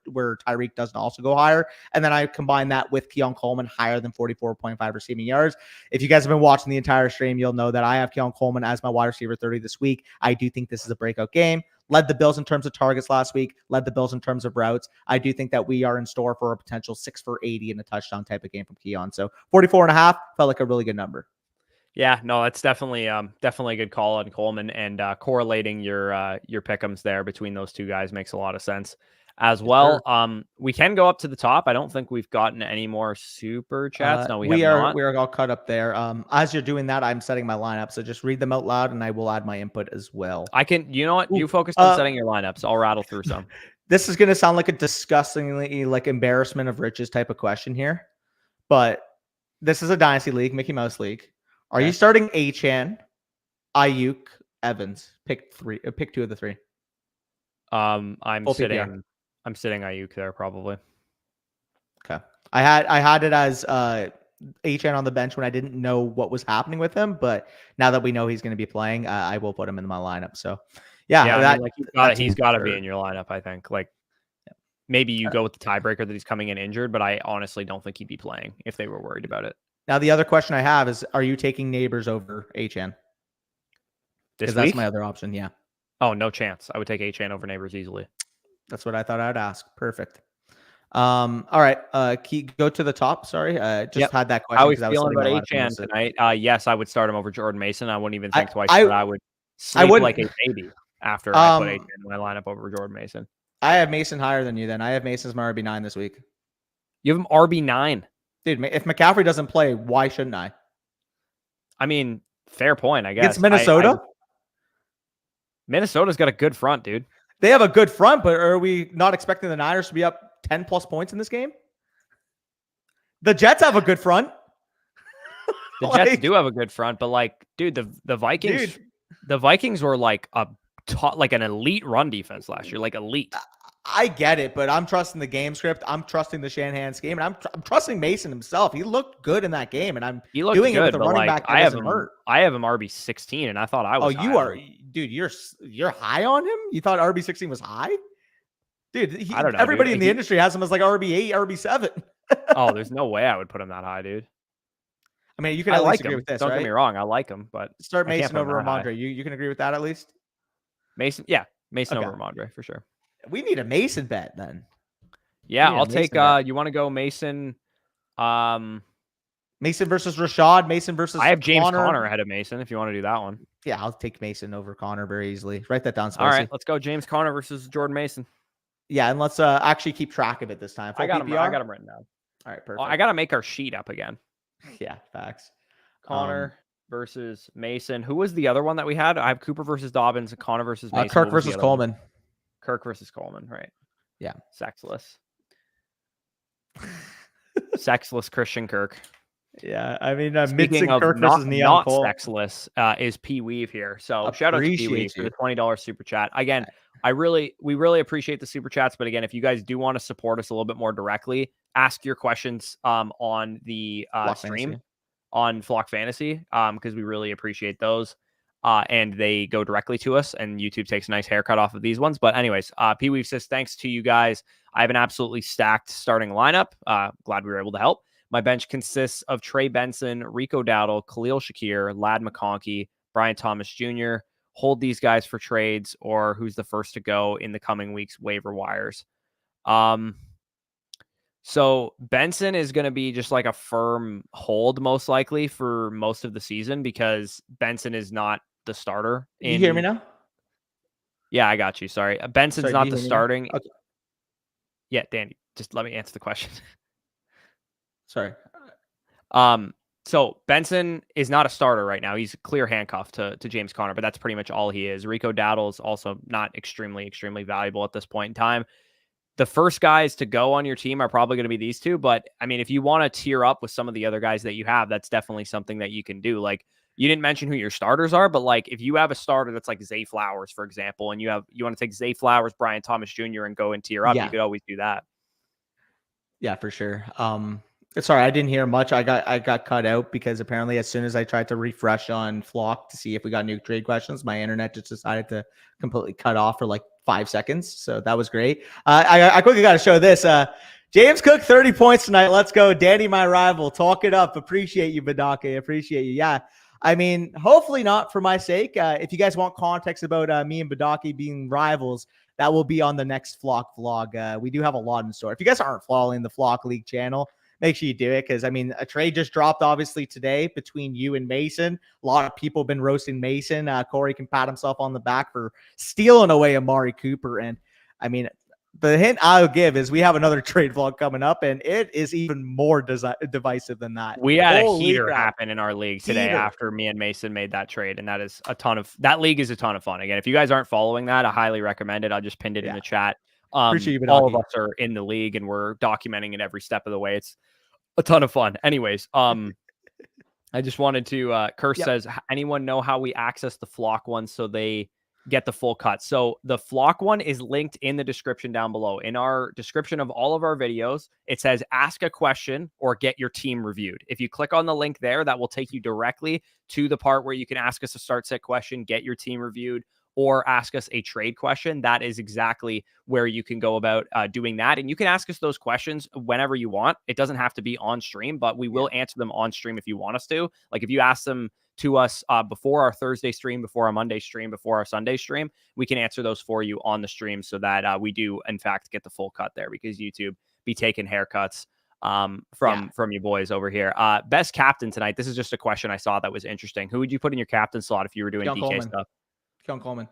Speaker 2: Tyreek doesn't also go higher. And then I combine that with Keon Coleman higher than 44.5 receiving yards. If you guys have been watching the entire stream, you'll know that I have Keon Coleman as my wide receiver 30 this week. I do think this is a breakout game. Led the Bills in terms of targets last week, led the Bills in terms of routes. I do think that we are in store for a potential 6 for 80 in a touchdown type of game from Keon. So 44.5 felt like a really good number.
Speaker 1: Yeah, no, that's definitely a good call on Coleman, and correlating your pick'ems there between those two guys makes a lot of sense as well. Sure. We can go up to the top. I don't think we've gotten any more super chats. No, we
Speaker 2: are all cut up there. As you're doing that, I'm setting my lineup, so just read them out loud, and I will add my input as well.
Speaker 1: I can. You know what? You focus on setting your lineups. I'll rattle through some.
Speaker 2: this is going to sound like a disgustingly like embarrassment of riches type of question here, but this is a dynasty league, Mickey Mouse league. Are you starting Achane, Ayuk, Evans? Pick two of the three.
Speaker 1: I'm sitting Ayuk there probably.
Speaker 2: Okay. I had it as Achane on the bench when I didn't know what was happening with him, but now that we know he's going to be playing, I will put him in my lineup. So, yeah,
Speaker 1: I mean, like he's got to be in your lineup. I think like maybe you go with the tiebreaker that he's coming in injured, but I honestly don't think he'd be playing if they were worried about it.
Speaker 2: Now, the other question I have is: are you taking Neighbors over Achane?
Speaker 1: Because
Speaker 2: that's my other option. Yeah.
Speaker 1: Oh, no chance. I would take Achane over Neighbors easily.
Speaker 2: That's what I thought I'd ask. Perfect. All right. Go to the top. Sorry. Just had that question.
Speaker 1: How are we feeling about Achane tonight? Yes, I would start him over Jordan Mason. I wouldn't even think twice. I would sleep like a baby after I put Achane in my lineup over Jordan Mason.
Speaker 2: I have Mason higher than you then. I have Mason as my RB9 this week.
Speaker 1: You have him RB9?
Speaker 2: Dude, if McCaffrey doesn't play, why shouldn't I?
Speaker 1: I mean, fair point, I guess.
Speaker 2: Against Minnesota?
Speaker 1: Minnesota's got a good front, dude.
Speaker 2: They have a good front, but are we not expecting the Niners to be up 10 plus points in this game? The Jets have a good front.
Speaker 1: The Jets do have a good front, but like, dude, the Vikings, the Vikings were like like an elite run defense last year, like elite.
Speaker 2: I get it, but I'm trusting the game script. I'm trusting the Shanahan scheme, and I'm trusting Mason himself. He looked good in that game, and I'm doing it with a running back that doesn't hurt.
Speaker 1: I have him RB16, and I thought I was.
Speaker 2: Oh, you are, dude. You're high on him. You thought RB16 was high, dude. I don't know. Everybody in the industry has him as like RB8, RB7.
Speaker 1: Oh, there's no way I would put him that high, dude.
Speaker 2: I mean, you can at least agree with this.
Speaker 1: Don't get me wrong, I like him, but
Speaker 2: start Mason over Ramondre. You can agree with that at least.
Speaker 1: Mason, yeah, Mason over Ramondre for sure.
Speaker 2: We need a Mason bet then.
Speaker 1: Yeah, I'll take. You want to go Mason?
Speaker 2: Mason versus Rashad. Mason versus.
Speaker 1: I have James Conner ahead of Mason. If you want to do that one.
Speaker 2: Yeah, I'll take Mason over Conner very easily. Write that down, Spicy.
Speaker 1: All right, let's go James Conner versus Jordan Mason.
Speaker 2: Yeah, and let's actually keep track of it this time.
Speaker 1: I got him written down.
Speaker 2: All right, perfect.
Speaker 1: I got to make our sheet up again.
Speaker 2: Yeah, facts.
Speaker 1: Conner versus Mason. Who was the other one that we had? I have Cooper versus Dobbins, Conner versus Mason.
Speaker 2: Kirk versus Coleman.
Speaker 1: Kirk versus Coleman, right?
Speaker 2: Yeah.
Speaker 1: Sexless. Sexless Christian Kirk.
Speaker 2: Yeah, I mean,
Speaker 1: speaking of
Speaker 2: Kirk
Speaker 1: not,
Speaker 2: versus Neon
Speaker 1: not
Speaker 2: Cole.
Speaker 1: Sexless is P Weave here. So shout out to P Weave for the $20 super chat. Again, we really appreciate the super chats. But again, if you guys do want to support us a little bit more directly, ask your questions on the stream on Flock Fantasy because we really appreciate those. And they go directly to us, and YouTube takes a nice haircut off of these ones. But anyways, P Weave says, thanks to you guys. I have an absolutely stacked starting lineup. Glad we were able to help. My bench consists of Trey Benson, Rico Dowdle, Khalil Shakir, Ladd McConkey, Brian Thomas Jr. Hold these guys for trades or who's the first to go in the coming weeks waiver wires. So Benson is going to be just like a firm hold most likely for most of the season because Benson is not the starter.
Speaker 2: You hear me now?
Speaker 1: Yeah, I got you. Sorry. Benson's not the starting.
Speaker 2: Okay.
Speaker 1: Yeah, Danny, just let me answer the question.
Speaker 2: Sorry.
Speaker 1: So Benson is not a starter right now. He's a clear handcuff to James Conner, but that's pretty much all he is. Rico Dowdle is also not extremely valuable at this point in time. The first guys to go on your team are probably going to be these two. But I mean, if you want to tier up with some of the other guys that you have, that's definitely something that you can do. Like you didn't mention who your starters are, but like if you have a starter that's like Zay Flowers, for example, and you want to take Zay Flowers, Brian Thomas Jr. and go and tier up, you could always do that. Yeah,
Speaker 2: for sure. Sorry, I didn't hear much. I got cut out because apparently as soon as I tried to refresh on Flock to see if we got new trade questions, my internet just decided to completely cut off for like 5 seconds. So that was great. I quickly got to show this. James Cook, 30 points tonight. Let's go. Danny, my rival. Talk it up. Appreciate you, Badake. Appreciate you. Yeah. I mean, hopefully not for my sake. If you guys want context about me and Badake being rivals, that will be on the next Flock vlog. We do have a lot in store. If you guys aren't following the Flock League channel, make sure you do it because, I mean, a trade just dropped, obviously, today between you and Mason. A lot of people have been roasting Mason. Corey can pat himself on the back for stealing away Amari Cooper. And, I mean, the hint I'll give is we have another trade vlog coming up, and it is even more divisive than that.
Speaker 1: We had a heater happen in our league today after me and Mason made that trade, and that league is a ton of fun. Again, if you guys aren't following that, I highly recommend it. I just pinned it in the chat.
Speaker 2: Appreciate you,
Speaker 1: All of
Speaker 2: Badaki.
Speaker 1: us are in the league and we're documenting it every step of the way. It's a ton of fun. Anyways, I just wanted to, Curse
Speaker 2: Yep.
Speaker 1: says, anyone know how we access the flock one so they get the full cut? So the flock one is linked in the description down below. In our description of all of our videos, it says ask a question or get your team reviewed. If you click on the link there, that will take you directly to the part where you can ask us a start set question, get your team reviewed, or ask us a trade question. That is exactly where you can go about doing that. And you can ask us those questions whenever you want. It doesn't have to be on stream, but we will answer them on stream if you want us to. Like if you ask them to us before our Thursday stream, before our Monday stream, before our Sunday stream, we can answer those for you on the stream so that we do, in fact, get the full cut there, because YouTube be taking haircuts from you boys over here. Best captain tonight. This is just a question I saw that was interesting. Who would you put in your captain slot if you were doing
Speaker 2: Keon
Speaker 1: DK
Speaker 2: Coleman.
Speaker 1: stuff?
Speaker 2: Keon Coleman.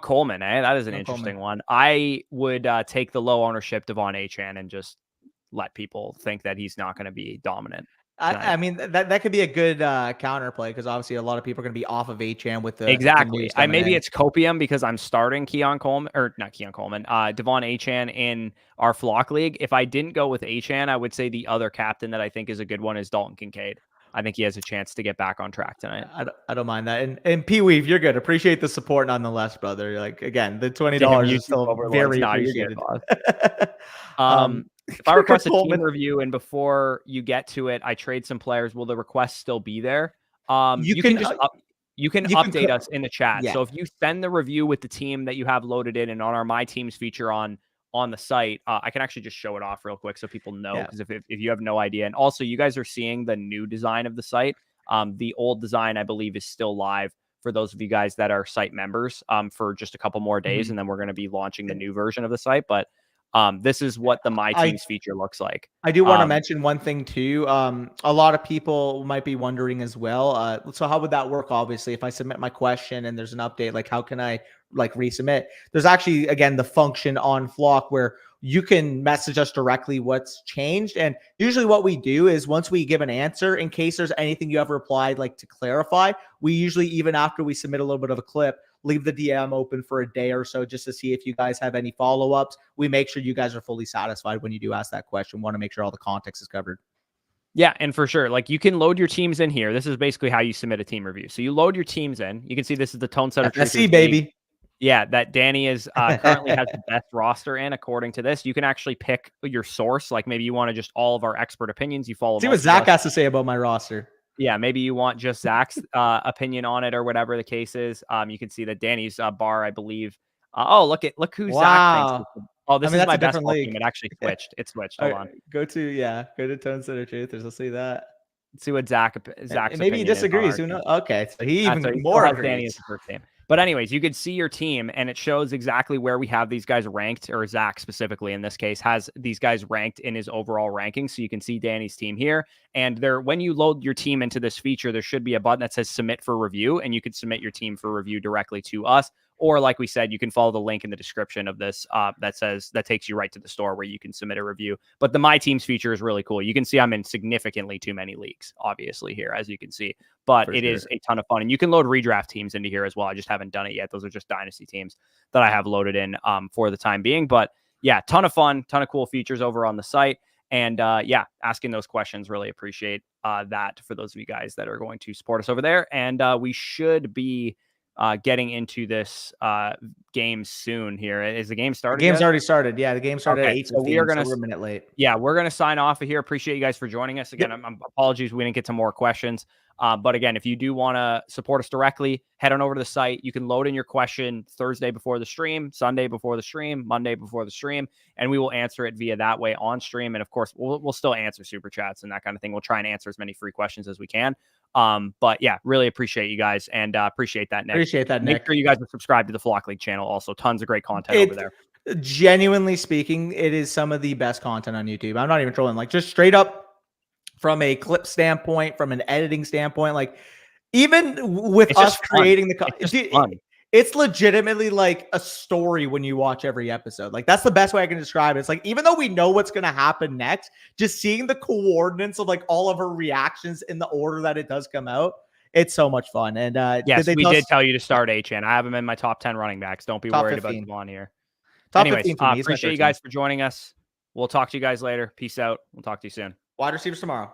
Speaker 1: Coleman, eh? That is an
Speaker 2: Keon
Speaker 1: interesting
Speaker 2: Coleman.
Speaker 1: one. I would take the low ownership Devon Achane and just let people think that he's not going to be dominant.
Speaker 2: I mean, that could be a good counterplay, because obviously a lot of people are going to be off of Achane with the
Speaker 1: exactly.
Speaker 2: news coming
Speaker 1: Maybe
Speaker 2: in.
Speaker 1: it's copium because I'm starting Keon Coleman, or not Keon Coleman, Devon Achane in our flock league. If I didn't go with Achane, I would say the other captain that I think is a good one is Dalton Kincaid. I think he has a chance to get back on track tonight.
Speaker 2: I don't mind that. And Pee Wee, you're good. Appreciate the support nonetheless, brother. Like, again, the $20 is still very appreciated.
Speaker 1: If I request a team review and before you get to it, I trade some players, will the request still be there? You can update us in the chat.
Speaker 2: Yeah.
Speaker 1: So if you send the review with the team that you have loaded in and on our My Teams feature on the site, I can actually just show it off real quick so people know, because if you have no idea. And also, you guys are seeing the new design of the site. The old design, I believe, is still live for those of you guys that are site members for just a couple more days. And then we're going to be launching the new version of the site. But this is what the My Teams feature looks like.
Speaker 2: I do want to mention one thing too. A lot of people might be wondering as well. So how would that work? Obviously, if I submit my question and there's an update, like how can I like resubmit? There's actually, again, the function on Flock where you can message us directly what's changed. And usually what we do is once we give an answer, in case there's anything you have replied, like to clarify, we usually, even after we submit a little bit of a clip, leave the DM open for a day or so just to see if you guys have any follow-ups. We make sure you guys are fully satisfied when you do ask that question. We want to make sure all the context is covered.
Speaker 1: Yeah, and for sure, like you can load your teams in here. This is basically how you submit a team review. So you load your teams in. You can see this is the Tone Setter
Speaker 2: FSC, baby.
Speaker 1: Yeah, that Danny is currently has the best roster in according to this. You can actually pick your source. Like maybe you want to just all of our expert opinions. You follow.
Speaker 2: See what Zach has to say about my roster.
Speaker 1: Yeah, maybe you want just Zach's opinion on it or whatever the case is. You can see that Danny's bar, I believe. Look who Zach thinks. Oh, this is my best team. It actually switched. It switched. Hold on.
Speaker 2: Go to Tone Setter Truthers. I'll see that.
Speaker 1: Let's see what Zach's
Speaker 2: maybe he disagrees. Who knows? Okay, so he even more agrees.
Speaker 1: Danny is the first team. But anyways, you can see your team and it shows exactly where we have these guys ranked, or Zach specifically in this case has these guys ranked in his overall ranking. So you can see Danny's team here. And there, when you load your team into this feature, there should be a button that says submit for review, and you can submit your team for review directly to us. Or like we said, you can follow the link in the description of this that takes you right to the store where you can submit a review. But the My Teams feature is really cool. You can see I'm in significantly too many leagues, obviously, here, as you can see. But it is a ton of fun. And you can load redraft teams into here as well. I just haven't done it yet. Those are just Dynasty teams that I have loaded in for the time being. But yeah, ton of fun, ton of cool features over on the site. And asking those questions, really appreciate that for those of you guys that are going to support us over there. And we should be getting into this game soon here. Is the game started?
Speaker 2: The game's already started. Yeah, the game started at 8:15, so we're a minute late.
Speaker 1: Yeah, we're going to sign off of here. Appreciate you guys for joining us. Again, I'm apologies we didn't get to more questions. But again, if you do want to support us directly, head on over to the site. You can load in your question Thursday before the stream, Sunday before the stream, Monday before the stream, and we will answer it via that way on stream. And of course, we'll still answer super chats and that kind of thing. We'll try and answer as many free questions as we can. But yeah, really appreciate you guys and appreciate that, Nick. Make sure you guys are subscribed to the Flock League channel. Also, tons of great content over there.
Speaker 2: Genuinely speaking, it is some of the best content on YouTube. I'm not even trolling. Like, just straight up from a clip standpoint, from an editing standpoint, like even with us creating it's legitimately like a story when you watch every episode. Like, that's the best way I can describe it. It's like, even though we know what's going to happen next, just seeing the coordinates of like all of her reactions in the order that it does come out, it's so much fun. And
Speaker 1: yes, we did tell you to start Achane. I have him in my top 10 running backs. Don't be worried about Devon here.
Speaker 2: Top
Speaker 1: Anyways,
Speaker 2: 15 for me.
Speaker 1: appreciate you guys for joining us. We'll talk to you guys later. Peace out. We'll talk to you soon.
Speaker 2: Wide receivers tomorrow.